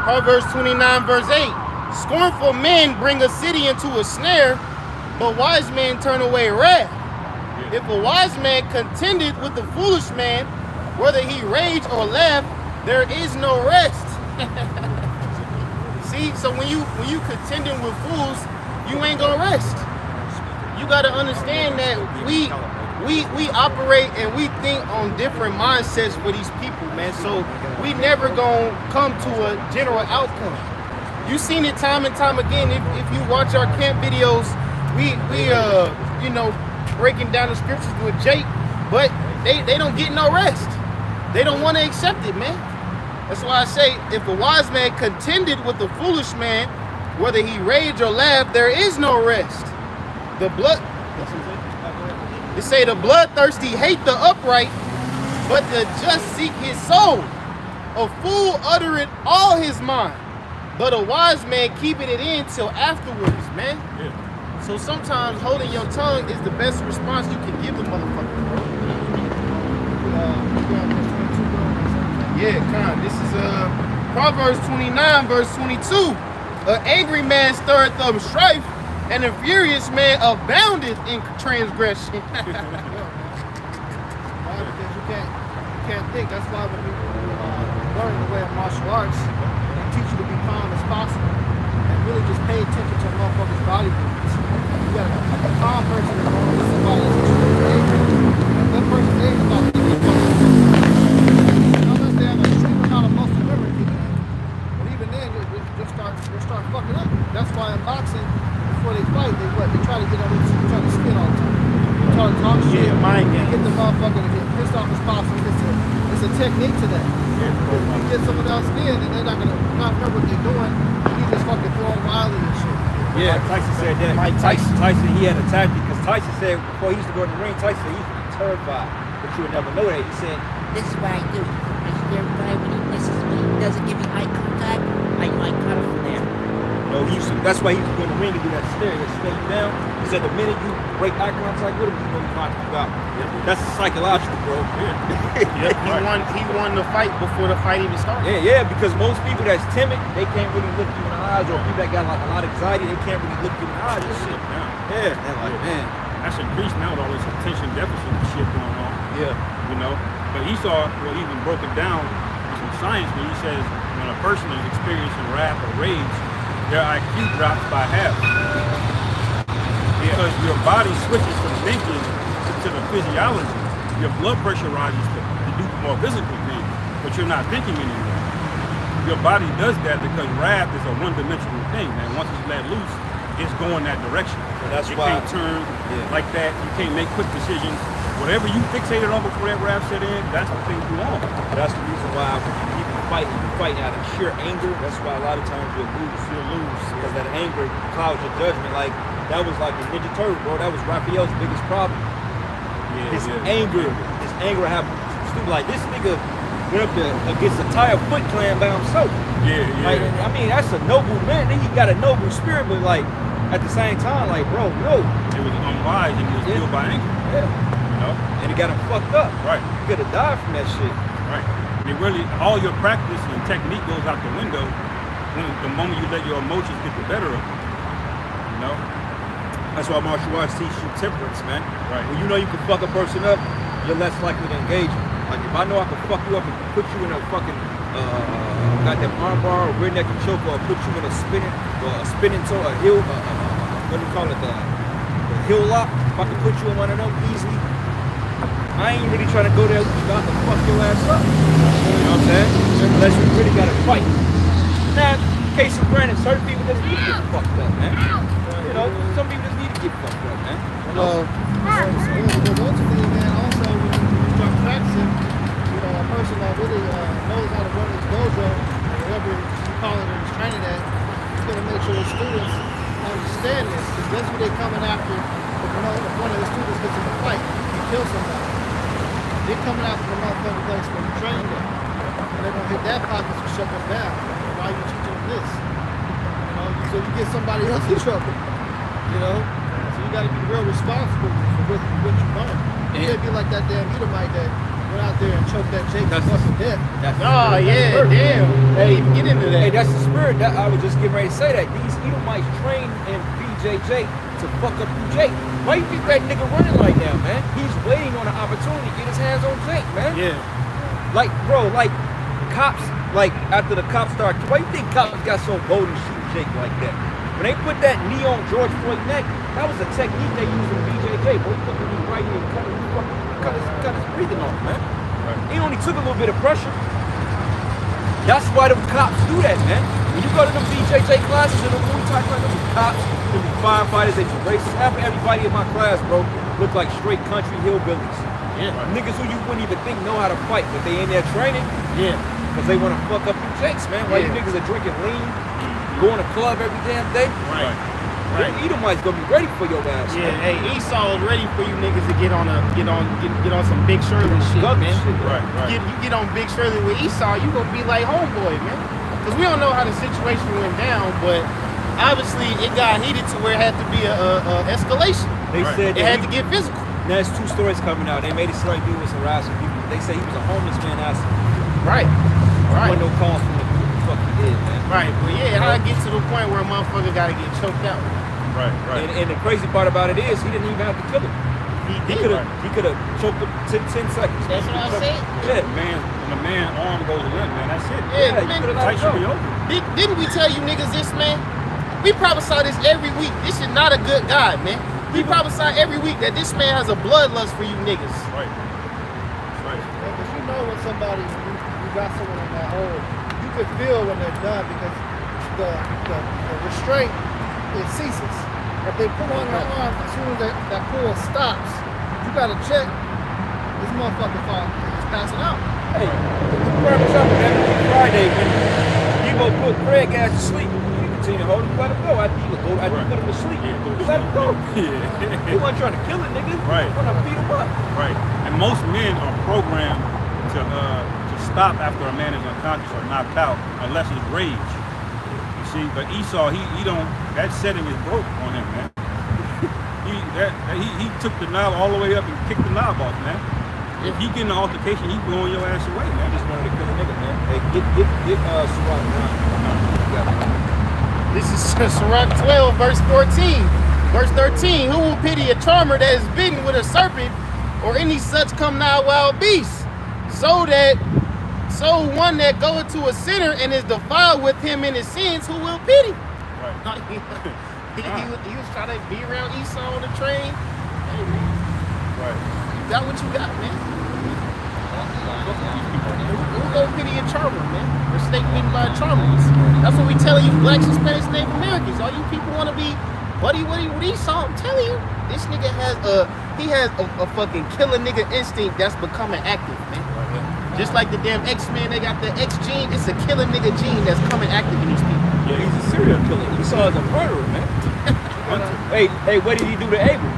Proverbs 29, verse 8. Scornful men bring a city into a snare, but wise men turn away wrath. If a wise man contended with a foolish man, whether he rage or laugh, there is no rest. See, so when you contending with fools, you ain't gonna rest. You gotta understand that we operate and we think on different mindsets for these people, man. So we never gonna come to a general outcome. You've seen it time and time again. If you watch our camp videos, we breaking down the scriptures with Jake, but they don't get no rest. They don't want to accept it, man. That's why I say, if a wise man contended with a foolish man, whether he rage or laugh, there is no rest. They say the bloodthirsty hate the upright, but the just seek his soul. A fool uttereth all his mind, but a wise man keepeth it in till afterwards, man. Yeah. So sometimes holding your tongue is the best response you can give the motherfucker, bro. Yeah, Con. This is Proverbs 29, verse 22. An angry man stirreth up strife, and a furious man aboundeth in transgression. Why? Because you can't think. That's why when you learn the way of martial arts, they teach you to be calm as possible and really just pay attention to a motherfucker's body movements. You got a calm person is normally somebody that's extremely angry. And that person's angry about to get fucking unless they have an extreme amount of muscle memory kicking in. But even then, you'll start fucking up. That's why in boxing, before they fight, they try to get on this, try to spin all the time. They try to talk shit. Mind game. Get the motherfucker to get pissed off as possible. It's a technique to that. You get someone else in, and they're not gonna not remember what they're doing. You just fucking throwing wildly and shit. Yeah, Tyson said that. Mike Tyson. Tyson, he had a tactic because Tyson said before he used to go in the ring, Tyson said he used to be terrified, but you would never know that. He said, This is what I do. I stare by when he misses me. He doesn't give me eye contact. I cut him from there. that's why he used to go in the ring and do that stare you down. He said the minute you break eye contact with him, he's gonna knock you out. That's psychological, bro. Yep, he won the fight before the fight even started. Yeah, because most people that's timid, they can't really look you in the eyes, or people that got like a lot of anxiety, they can't really look you in the eyes and shit. Yeah, they're like, man. That's increased now with all this attention deficit shit going on. Yeah. You know? But he even broke it down with some science when he says when a person is experiencing wrath or rage, their IQ drops by half. Because your body switches from thinking to the physiology. Your blood pressure rises to do more physical things, but you're not thinking anymore. Your body does that because wrath is a one-dimensional thing, man. Once it's let loose, it's going that direction. So that's you why- can't turn like that. You can't make quick decisions. Whatever you fixated on before that wrath set in, that's the thing you want. That's the reason why when people fighting out of sheer anger. That's why a lot of times you'll lose. Because that anger clouds your judgment. Like, that was like the Ninja Turtle, bro. That was Raphael's biggest problem. His anger had stupid. Like, this nigga went up there against the entire Foot Clan by himself. Like, I mean, that's a noble man. Then he got a noble spirit, but like, at the same time, like, bro, no. It was unwise and he was fueled by anger. Yeah. You know? And it got him fucked up. Right. He could have died from that shit. Right. It really, all your practice and technique goes out the window when the moment you let your emotions get the better of you. You know? That's why martial arts teach you temperance, man. Right. When you know you can fuck a person up, you're less likely to engage them. Like, if I know I can fuck you up and put you in a fucking goddamn armbar or rear naked choke, or put you in a spinning toe, a heel, what do you call it, the heel lock. If I can put you in one of them easily, I ain't really trying to go there with you. I can fuck your ass up. You know what I'm saying? Unless we really gotta fight. Now, case in granted, certain people just need to get fucked up, man. You know, some people just need to get fucked up, man. Ultimately, man, also when you start practicing, you know, a person that really knows how to run his dojo, or whatever you call it, or is training at, he's gonna make sure his students understand this, because that's what they're coming after. If one of the students gets in a fight, he kills somebody. They're coming after the motherfucking place where you train them, and they're gonna hit that pocket to shut them down. Why are you teaching this? You know, so you get somebody else in trouble. You know, so you got to be real responsible for what you learn. You can't be like that damn Edomite that went out there and choked that Jake to death. Oh yeah, damn. Hey, get into that. Hey, that's the spirit. That I was just getting ready to say that. These Edomites trained in BJJ to fuck up you, Jake. Why you think that nigga running right now, man? He's waiting on an opportunity to get his hands on Jake, man. Yeah. Like, bro, like, cops, like, after the cops start, why you think cops got so bold and shoot Jake like that? When they put that knee on George Floyd's neck, that was a technique they used in BJJ. Boy, he put the knee right here and cut his breathing off, man. Right. He only took a little bit of pressure. That's why them cops do that, man. When you go to them BJJ classes and them Muay Thai classes, them cops, them firefighters, they racists. Half everybody in my class, bro, look like straight country hillbillies. Yeah. Niggas who you wouldn't even think know how to fight, but they in there training. Yeah. Because they want to fuck up you Jakes, man. Why you niggas are drinking lean, going to club every damn day? Right. Them Edomites gonna be ready for your ass. Yeah, man. hey, Esau is ready for you niggas to get on some Big Shirley shit, Gun man. shit. Right. You get on Big Shirley with Esau, you gonna be like homeboy, man. Cause we don't know how the situation went down, but obviously it got heated to where it had to be a escalation. They said It that had to get physical. there's two stories coming out. They made it seem like he was harassing people. They say he was a homeless man asking people. Right. Right. No calls from the fuck he did, man. Right. But yeah, how I get to the point where a motherfucker gotta get choked out. Right. And the crazy part about it is he didn't even have to kill him. He could have choked him 10 seconds. That's what I said. Yeah. When a man arm goes limp, man, that's it. Yeah, you man. could've let Fight him should be go. over. Didn't we tell you niggas this, man? We prophesy this every week. This is not a good guy, man. We prophesy every week that this man has a bloodlust for you niggas. Right. Right. Because you know when somebody, you got someone in that hole, you can feel when they're done because the restraint, it ceases. If they pull on your arm, as soon as that pull stops, you gotta check, this motherfucker is passing out. Hey, prime example, every Friday when you go put Craig ass to sleep, you continue to hold him, let him go. After you put him to sleep, you let him go. Yeah. He wasn't trying to kill a nigga. Right. He wanted to beat him up. Right. And most men are programmed to stop after a man is unconscious or knocked out unless it's rage. You see, but Esau, he don't, that setting is broke on him, man. He took the knob all the way up and kicked the knob off, man. If he get in an altercation, he blowing your ass away, man. Just wanted to kill a nigga, man. Hey, get Surat down. This is Sirach 12, verse 14. Verse 13, who will pity a charmer that is bitten with a serpent or any such come nigh wild beast? So one that goeth to a sinner and is defiled with him in his sins, who will pity? Right. he was trying to be around Esau on the train. Hey, man, Right. you got what you got, man. Who go pity a charmer, man? Or snake bitten by a charmer. That's what we telling you, blacks, Hispanics, Native Americans. All you people want to be buddy with Esau. I'm telling you, this nigga has a fucking killer nigga instinct that's becoming active, man. Just like the damn X-Men, they got the X gene. It's a killer nigga gene that's coming active in these people. Yeah, he's a serial killer. Esau is a murderer, man. hey, what did he do to Abel?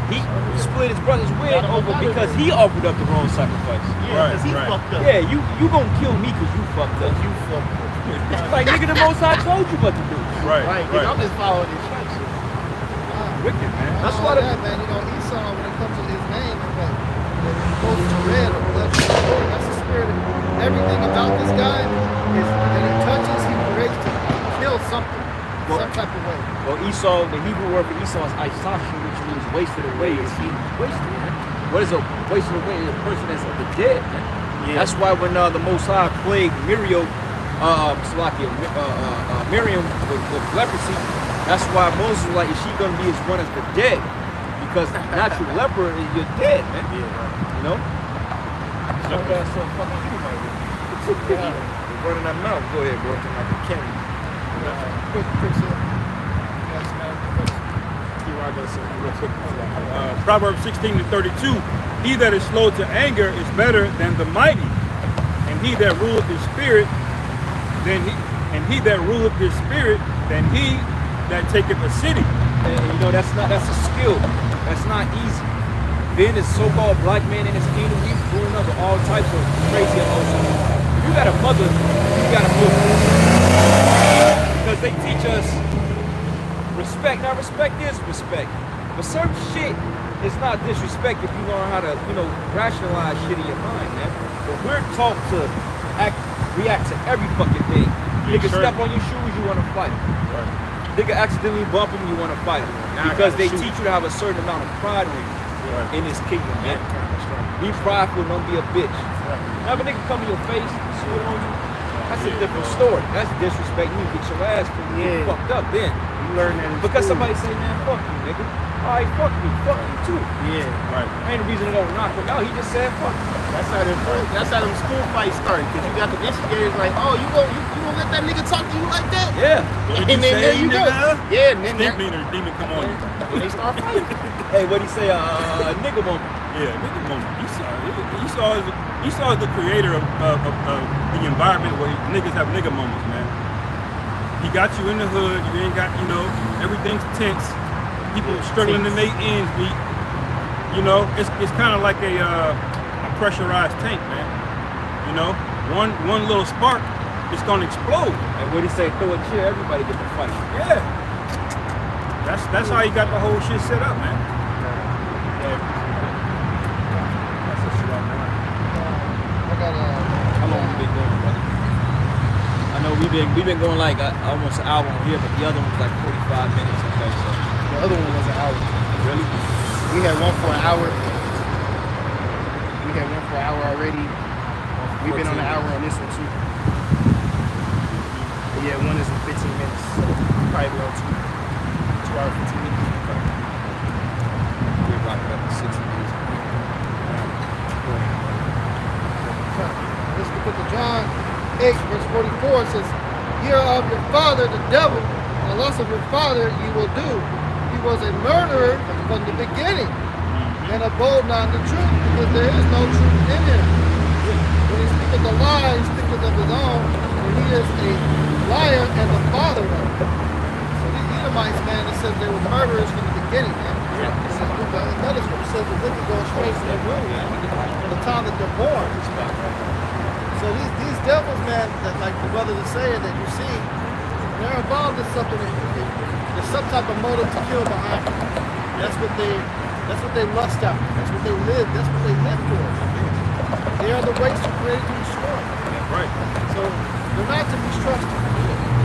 He split his brother's wig over because he offered up the wrong sacrifice. Yeah, because he Right. fucked up. Yeah, you gonna kill me because you fucked up. You fucked up. Like, nigga, the Most High told you what to do. Right. Right, Right. I'm just following instructions. Wicked, man. That's That's why why that, man. You know, Esau, when it comes to his name, and what goes to red or blood, that's the spirit. Everything about this guy is that he touches, he creates to kill something, some type of way. well, Esau, the Hebrew word for Esau is Isashi, which means wasted away. Is he wasted, man? What is a wasted away? A person that's of the dead, man. Yeah. That's why when the Most High plagued Miriam with leprosy, that's why Moses was like, is she gonna be as one as the dead? Because natural leper is you're dead, man. Yeah, right. You know? So that's so fucking anybody. You're running that mouth. Go ahead, bro. Like a candy. Quick shit. Yes, man. Proverbs 16:32. He that is slow to anger is better than the mighty, and he that ruleth his spirit than he that taketh a city. And you know, that's a skill. That's not easy. Being this so-called black man in this kingdom, he's growing up with all types of crazy emotions. If you got a mother, you got a mother. Because they teach us respect. Now, respect is respect. But certain shit is not disrespect if you learn how to, rationalize shit in your mind, man. But we're taught to react to every fucking thing. Nigga sure. step on your shoes, you want to fight. Right. Nigga accidentally bump him, you want to fight him. Now I Because gotta they shoot. teach you to have a certain amount of pride in you Right. in this kingdom, man. Be prideful, don't be a bitch. Now if a nigga come in your face, swear on you, that's a different story. That's disrespect. You get your ass Yeah. fucked up then. You learn that in Because school. somebody say, man, fuck you, nigga. Alright, fuck me, fuck you too. Yeah. Right. Ain't a reason to go knock him out. He just said fuck you. That's how them school fights start. Because you got the instigators like, oh, you gonna let that nigga talk to you like that? Yeah. What did And you then say, there you go. nigga? Yeah, and then Stink meaner, demon, come on you. they start fighting. Hey, what'd he say? Nigga moment. Yeah, nigga moment. Esau is the creator of the environment where niggas have nigga moments, man. He got you in the hood. You ain't got, everything's tense. People struggling to make ends meet. It's kind of like a pressurized tank, man. One little spark, it's gonna explode. And what'd he say? Throw a chair, everybody get to fight. Yeah. That's how he got the whole shit set up, man. That's a shit out, man. I got How long we been going, brother? I know we've been going like almost an hour on here, but the other one was like 45 minutes. Okay, so The other one was an hour. really, We had one for an hour. We had one for an hour already. We've been on an hour on this one too. But yeah, one is in 15 minutes. Probably around 2 hours, 15 minutes. we're rocking up to 60 minutes. This is the book of John 8, verse 44. It says, "Hear of your father, the devil, and the lust of your father you will do. He was a murderer from the beginning, and abode not in the truth, because there is no truth in him. When he speaketh the lie, he speaketh of his own, for he is a liar and the father of it." So these Edomites, man, it says they were murderers from the beginning, man. Another scripture says the wicked go straight to their ruin from the time that they're born. So these devils, man, that like the brothers are saying that you see, they're involved in something. There's some type of motive to kill behind it. That's what they lust after. That's what they live. That's what they live for. They are the race created to destroy. Right. So they're not to be trusted.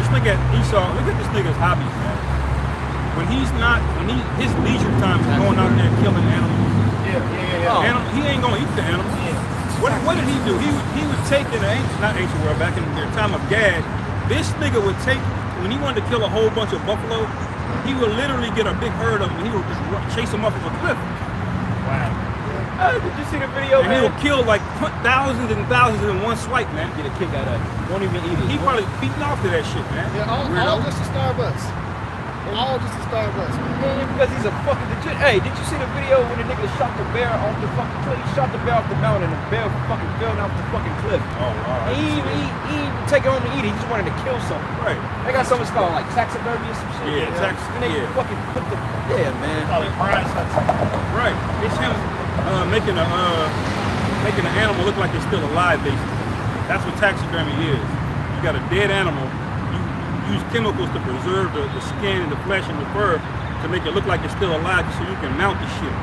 Just look at Esau. Look at this nigga's hobbies, man. When his leisure time is going out there killing animals. Yeah. He ain't gonna eat the animals. What did he do? He would take in the ancient world, back in the time of Gad, this nigga would take when he wanted to kill a whole bunch of buffalo, he would literally get a big herd of them and he would just chase them off of a cliff. Did you see the video, And he man? would kill like thousands and thousands in one swipe, man. Get a kick out of it. Won't even eat it. He probably beating off to that shit, man. Yeah, all just to Starbucks. All just to Starbucks, man. Yeah, because he's a fucking legit. Hey, did you see the video when the nigga shot the bear off the fucking cliff? He shot the bear off the mountain and the bear fucking fell off the fucking cliff. Oh, wow. And he didn't take it home to eat it. He just wanted to kill something. Right. They got something called like taxidermy or some shit. Yeah, And they yeah. fucking put the man. Right. It's him making an animal look like it's still alive, basically. That's what taxidermy is. You got a dead animal. You use chemicals to preserve the skin and the flesh and the fur to make it look like it's still alive so you can mount the shit.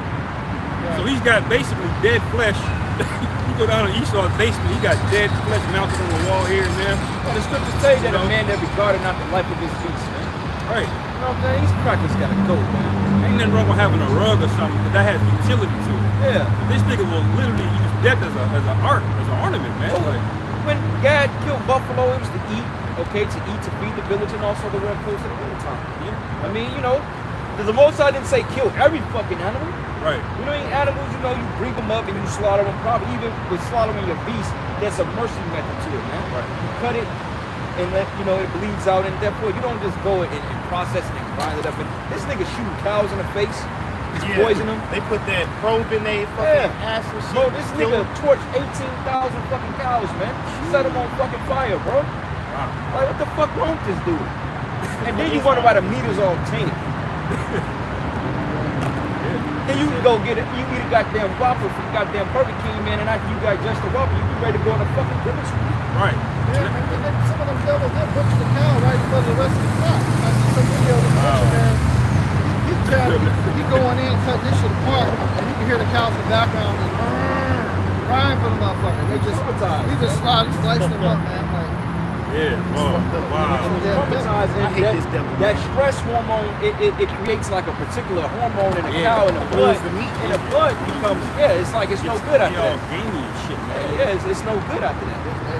So he's got basically dead flesh. You go down to Esau's basement, he got dead flesh mounted on the wall here and there. Well, the scriptures say that a man that regarded not the life of his beast, man. Right. You know what I'm saying? These crackers gotta go, man. Ain't nothing wrong with having a rug or something, but that has utility to it. Yeah. This nigga will literally use death as an art, as an ornament, man. So, Like, when God killed buffalo, it was to eat, okay, to feed the village, and also to wear clothes in the wintertime. yeah. I mean, you know, the Most High didn't say kill every fucking animal. Right. You know, animals, you know, you bring them up and you slaughter them. Probably even with slaughtering your beast, there's a mercy method to it, man. Right. You cut it and let, you know, it bleeds out, and therefore you don't just go and process it and grind it up. And this nigga shooting cows in the face, he's poisoning them. They put that probe in their fucking ass and shit. Bro, this Kill nigga 'em. torched 18,000 fucking cows, man. Set them on fucking fire, bro. Wow. Like, what the fuck wrong with this dude? And then you wonder why the meat is all tainted. Then you can go get it, you eat a goddamn Whopper from goddamn Burger King, man, and after you digest the Whopper, you be ready to go on a fucking grimace. Right. Yeah, and then some of them devils, they'll butcher the cow right in front of the rest of the flock. I see some video of the butcher, man. He going in, cut this shit apart, and you can hear the cows in the background just crying for the motherfucker. He just slicing them up, man. Like, Yeah. Oh, wow. Traumatized, and I hate this devil, that man. stress hormone, it creates like a particular hormone in the cow and the blood. The meat. And the blood becomes, it's like it's no good after Y'all that. gamey and shit, man. Yeah, it's no good after that.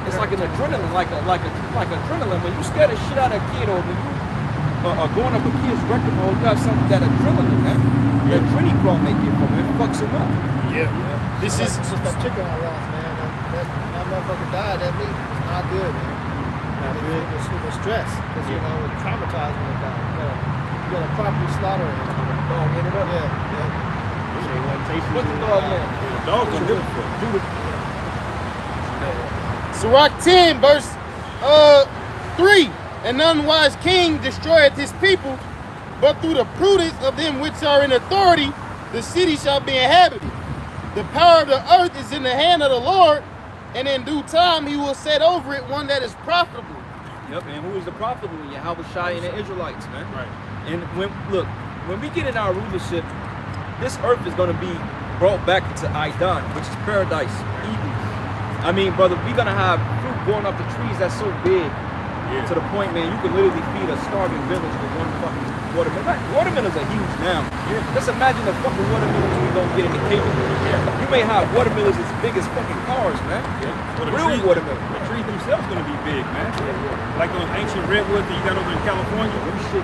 It's like an adrenaline, like adrenaline. When you scare the shit out of a kid, or when you are going up a kid's record mode, you have something that adrenaline, man. That adrenochrome they get from it, it fucks him up. Yeah. This is it's just that chicken I lost, man. That motherfucker died. That meat was not good, man. It was stress, because you know it traumatized when it died. You gotta properly slaughter it. Dog hit it up. Yeah. What's the dog man? The dogs are different. Sirach 10, verse 3. An unwise king destroyeth his people, but through the prudence of them which are in authority, the city shall be inhabited. The power of the earth is in the hand of the Lord, and in due time he will set over it one that is profitable. Yep, and who is the prophet? Yahweh Shai and the Israelites, man. Right. And when we get in our rulership, this earth is going to be brought back into Aidan, which is paradise, Eden. I mean, brother, we're going to have fruit growing up the trees that's so big, to the point, man, you can literally feed a starving village with one fucking watermelon. Watermelons are huge now. Just imagine the fucking watermelons we don't get in the Cape. You may have watermelons as big as fucking cars, man. Well, Real watermelon. The trees themselves gonna be big, man. Like those ancient redwoods that you got over in California.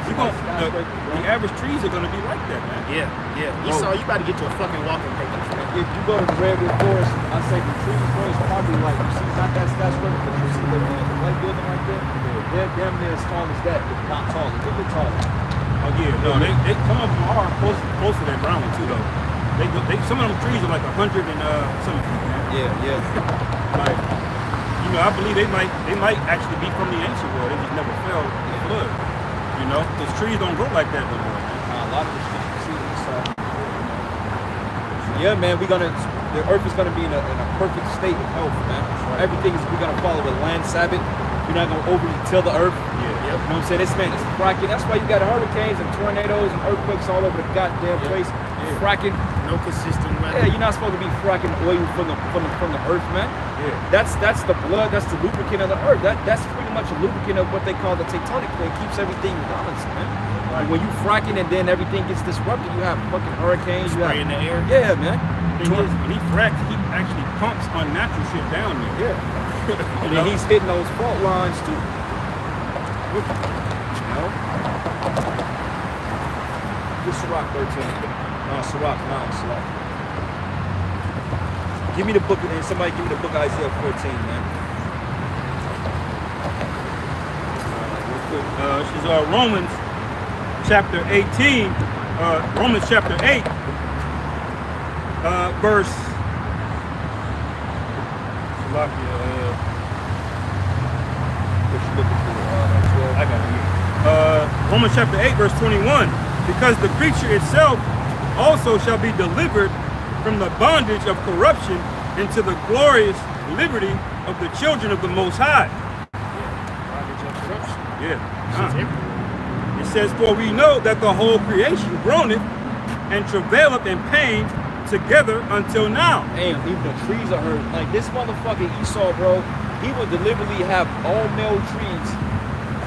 The average trees are gonna be like that, man. Yeah. Esau, you about to get your fucking walking papers. If you go to the Redwood Forest, I say the trees is probably like, you see, not that skyscraper, but you see the white building right there? They're damn near as tall as that, if not taller, a little bit taller. Oh yeah, no, they some of them are close to that brown one too, though. They some of them trees are like 100 and some feet, man. Yeah. Like, you know, I believe they might actually be from the ancient world. They just never fell in the flood. You know, because trees don't grow like that no more, man. A lot of the shit you see inside. Yeah, man, the earth is gonna be in a perfect state of health, man. Everything is, we're gonna follow the land Sabbath. We're not gonna overly till the earth. You know what I'm saying? This man is fracking. That's why you got hurricanes and tornadoes and earthquakes all over the goddamn place. Fracking. No consistent weather. Yeah, you're not supposed to be fracking oil from the earth, man. That's the blood. That's the lubricant of the earth. That's pretty much a lubricant of what they call the tectonic plate. Keeps everything balanced, man. And when you fracking and then everything gets disrupted, you have fucking hurricanes. You have Spray in the air. Yeah, man. Thing is, when he fracks, he actually pumps unnatural shit down there. And then he's hitting those fault lines too. know? This Sirach 13. No, Sirach 9, Sirach. Give me the book, and somebody give me the book of Isaiah 14, man. This is Romans chapter 18, Romans chapter 8, verse. What you looking for? 12? I got it here. Romans chapter 8, verse 21. Because the creature itself also shall be delivered from the bondage of corruption into the glorious liberty of the children of the Most High. Yeah. It says, for we know that the whole creation groaneth and travaileth in pain together until now. Damn, even the trees are hurt. Like this motherfucking Esau, bro, he would deliberately have all male trees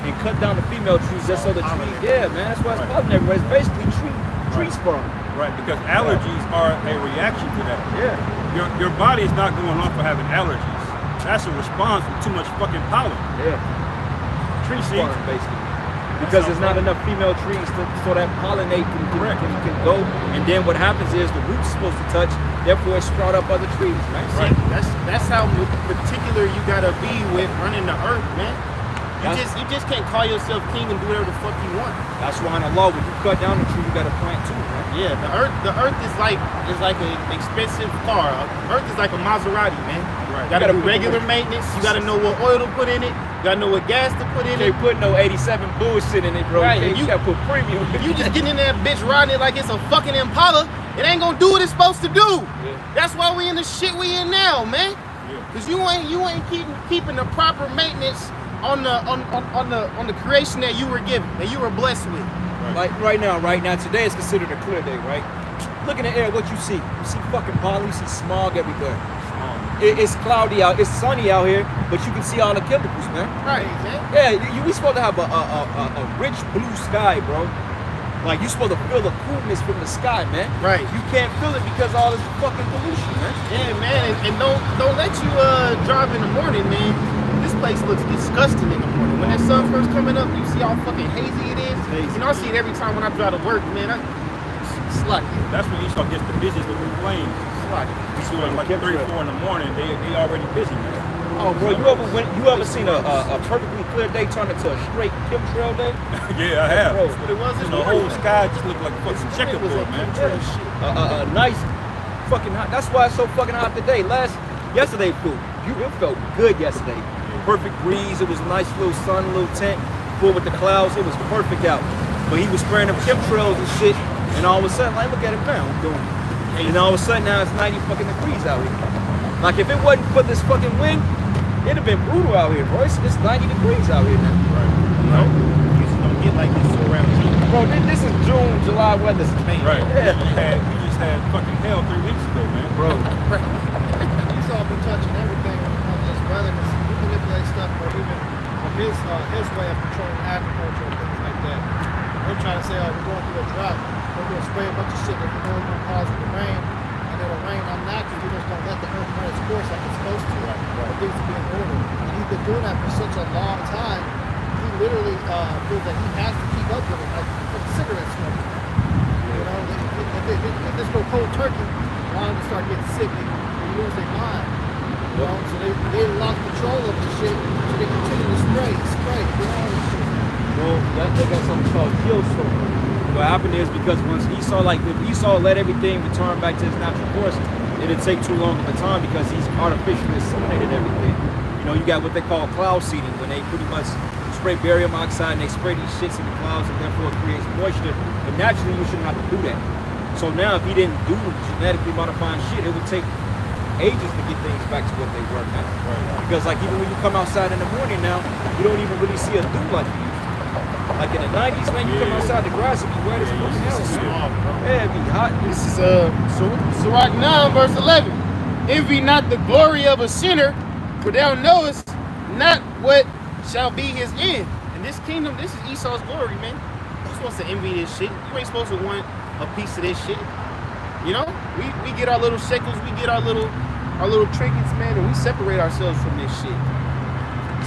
and cut down the female trees just so the tree. Yeah, man, that's why it's popping everywhere. It's basically tree sperm. Right, because allergies are a reaction to that. Yeah. Your body is not going off for having allergies. That's a response from too much fucking pollen. Yeah. Tree sperm, basically. Because there's not enough female trees so that pollinate can go. And then what happens is the root's supposed to touch, therefore it sprout up other trees, man. Right. That's how particular you gotta be with running the earth, man. You just can't call yourself king and do whatever the fuck you want. That's why in the law, when you cut down the tree, you gotta plant too, man. Yeah, the earth is like an expensive car. Earth is like a Maserati, man. Right. You gotta do regular maintenance. You gotta know what oil to put in it. You gotta know what gas to put in They it. put no 87 bullshit in it, bro. Right, You gotta put premium. If you just getting in that bitch riding it like it's a fucking Impala, it ain't gonna do what it's supposed to do. Yeah. That's why we in the shit we in now, man. Yeah. Cause you ain't keeping the proper maintenance on the creation that you were given, that you were blessed with. Like right now, today is considered a clear day, right? Look in the air, what you see? You see fucking pollen, you see smog everywhere. It's cloudy out, it's sunny out here, but you can see all the chemicals, man. Right, man. Yeah, we supposed to have a rich blue sky, bro. Like you supposed to feel the coolness from the sky, man. Right. You can't feel it because of all this fucking pollution, man. Yeah, man, and don't let you drive in the morning, man. This place looks disgusting in the morning. When that sun first coming up, you see how fucking hazy it is. Hazy. You know, I see it every time when I drive to work, man. It's like That's when Esau gets the busiest with the planes. You see them like 3 or 4 in the morning, they already busy, man. Oh, bro, you ever seen a perfectly clear day turn into a straight chemtrail day? Yeah, I have. Bro, what it was. And the whole sky just looked like a fucking checkerboard, man. a nice fucking hot. That's why it's so fucking hot today. Yesterday, it felt good yesterday. Perfect breeze. It was a nice little sun, little tent, full with the clouds. It was perfect out. But he was spraying them chemtrails and shit. And all of a sudden, like, look at it now. And all of a sudden, now it's 90 fucking degrees out here. Like, if it wasn't for this fucking wind, it'd have been brutal out here, bro. It's 90 degrees out here now. Right. You know, you just don't get like this around here. Bro, this is June, July weather. Right. Yeah. We just had fucking hell 3 weeks ago, man. Bro. Esau been touching everything on this weather. He manipulate stuff, or even his way of controlling agriculture and things like that. They're trying to say, oh, we're going through a drought. We're going to spray a bunch of shit that we know is going to cause it to rain, and it'll rain unnaturally. You're just going to let the earth run its course like it's supposed to, for things to be in order. And he's been doing that for such a long time. He literally feels that he has to keep up with it, like cigarette smoking. You know, if this go cold turkey, a lot of them start getting sick. They lose their mind. You know, so they lost control of the shit, so they continue to spray, you know. Well, they got something called kill storm. What happened is because once Esau, if Esau let everything return back to its natural course, it'd take too long of a time because he's artificially assimilated everything. You know, you got what they call cloud seeding, when they pretty much spray barium oxide and they spray these shits in the clouds and therefore it creates moisture. But naturally, you shouldn't have to do that. So now, if he didn't do genetically modifying shit, it would take ages to get things back to what they were now. Right. Because even when you come outside in the morning now, you don't even really see a dew like you used to. Like in the 90s, man, you come outside, the grass would be wet as fucking hell. Yeah, it'd be hot. This is Sirach 9, verse 11. Envy not the glory of a sinner, for thou knowest not what shall be his end. And this kingdom, this is Esau's glory, man. You're supposed to envy this shit. You ain't supposed to want a piece of this shit. You know, we get our little shekels, we get our little trinkets, man, and we separate ourselves from this shit.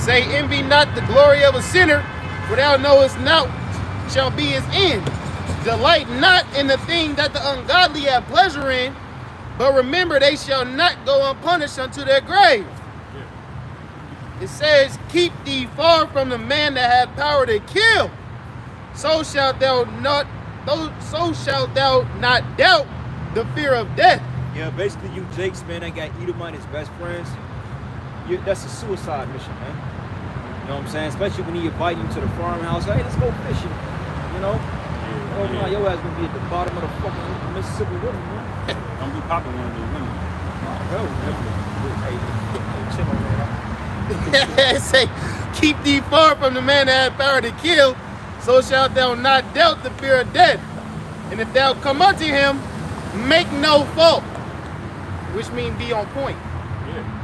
Say, envy not the glory of a sinner, For thou knowest not shall be his end. Delight not in the thing that the ungodly have pleasure in, but remember they shall not go unpunished unto their grave. It says, keep thee far from the man that hath power to kill. So shalt thou not doubt the fear of death. Yeah, basically you Jakes, man, that got Edomite as best friends. That's a suicide mission, man. You know what I'm saying? Especially when he invite you to the farmhouse. Hey, let's go fishing. You know? Oh my, your ass gonna be at the bottom of the fucking Mississippi River, man. I'm be popping one of these women. Hell, hey, chill on It say, keep thee far from the man that hath power to kill, so shalt thou not doubt the fear of death. And if thou come unto him, make no fault, which means be on point.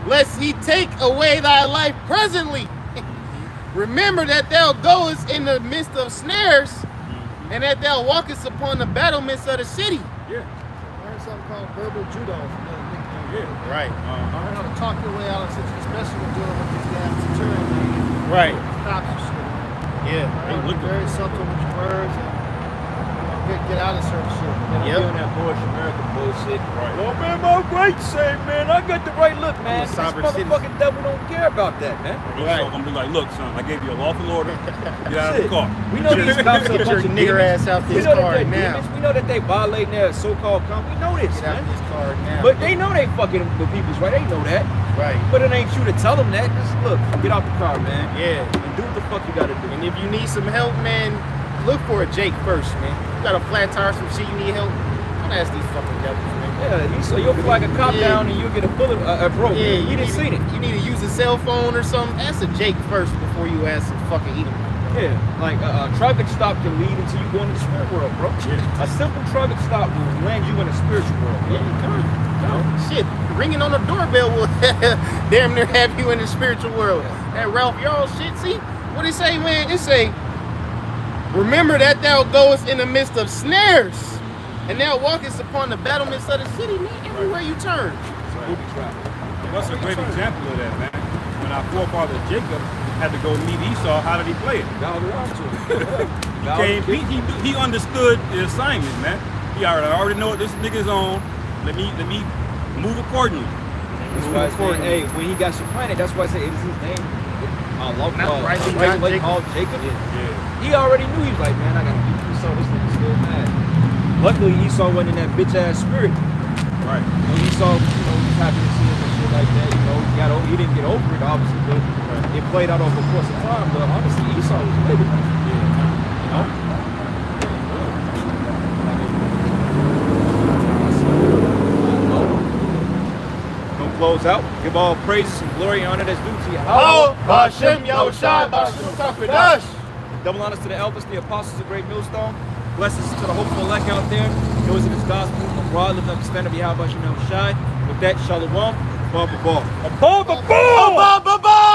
Lest he take away thy life presently. Remember that thou goest in the midst of snares, and that thou walkest upon the battlements of the city. Yeah. Learn something called verbal judo. Another nickname. Yeah. Right. Learn how to talk your way out of situations, especially when dealing with these guys, centurion, Right. cops and shit. Yeah. Learn to be very subtle with your words and get out of certain shit. Man, I'm Yep. doing that Bush America bullshit. Right. Oh man, my right say, man, I got the right look, man. This sovereign motherfucking devil don't care about that, man. Right. Gonna be like, look, son, I gave you a lawful order. Get out of the Shit. car. We know these cops are a Get your bunch of nigger demons. ass out We this know that car they're now. demons. We know that they violating their so-called company. We know this, Get out man. this car now. But they know they fucking with people's right. They know that. Right. But it ain't you to tell them that. Just look, get out the car, man. Yeah. And do what the fuck you gotta do. And if you need some help, man, look for a Jake first, man. You got a flat tire, some shit, you need help. Don't ask these fucking devils, man. Yeah, so you'll flag a cop Yeah. down and you'll get a bullet, bro. Yeah, you didn't see it. You need to use a cell phone or something. Ask a Jake first before you ask some fucking Edomite. Yeah, like a traffic stop can lead until you go into the spirit world, bro. Yeah. A simple traffic stop will land you in a spiritual world, bro. Yeah, come on. Shit, ringing on the doorbell will damn near have you in the spiritual world. That Ralph Yarl shit, see? What it say, man? It say, remember that thou goest in the midst of snares, and thou walkest upon the battlements of the city, man, everywhere you turn. Booby trap. That's a great example of that, man. When our forefather Jacob had to go meet Esau, how did he play it? God belongs to him. He understood the assignment, man. He already know what this nigga's on. Let me move accordingly. That's why I say, hey, when he got supplanted, that's why I say it is his name. Rightly right, got like Jacob. called Jacob. Yeah. He already knew. He was like, man, I gotta beat Esau. This nigga's still mad. Luckily, Esau wasn't in that bitch ass spirit. Right. Esau, was happy to see him and shit like that. He didn't get over it, obviously, but it played out over the course of time. But honestly, Esau was with it. You know? Don't close out. Give all praises and glory and honor that's due to you. Bashem Yahushua, Bashem Takadash. Double honors to the elders, the apostles of Great Millstone. Blessings to the hopeful elect out there. Those of his gospel, abroad, living up the standard of Yahweh Bashem Yahushua. With that, shalom. Above, above. Above, above! Above, above!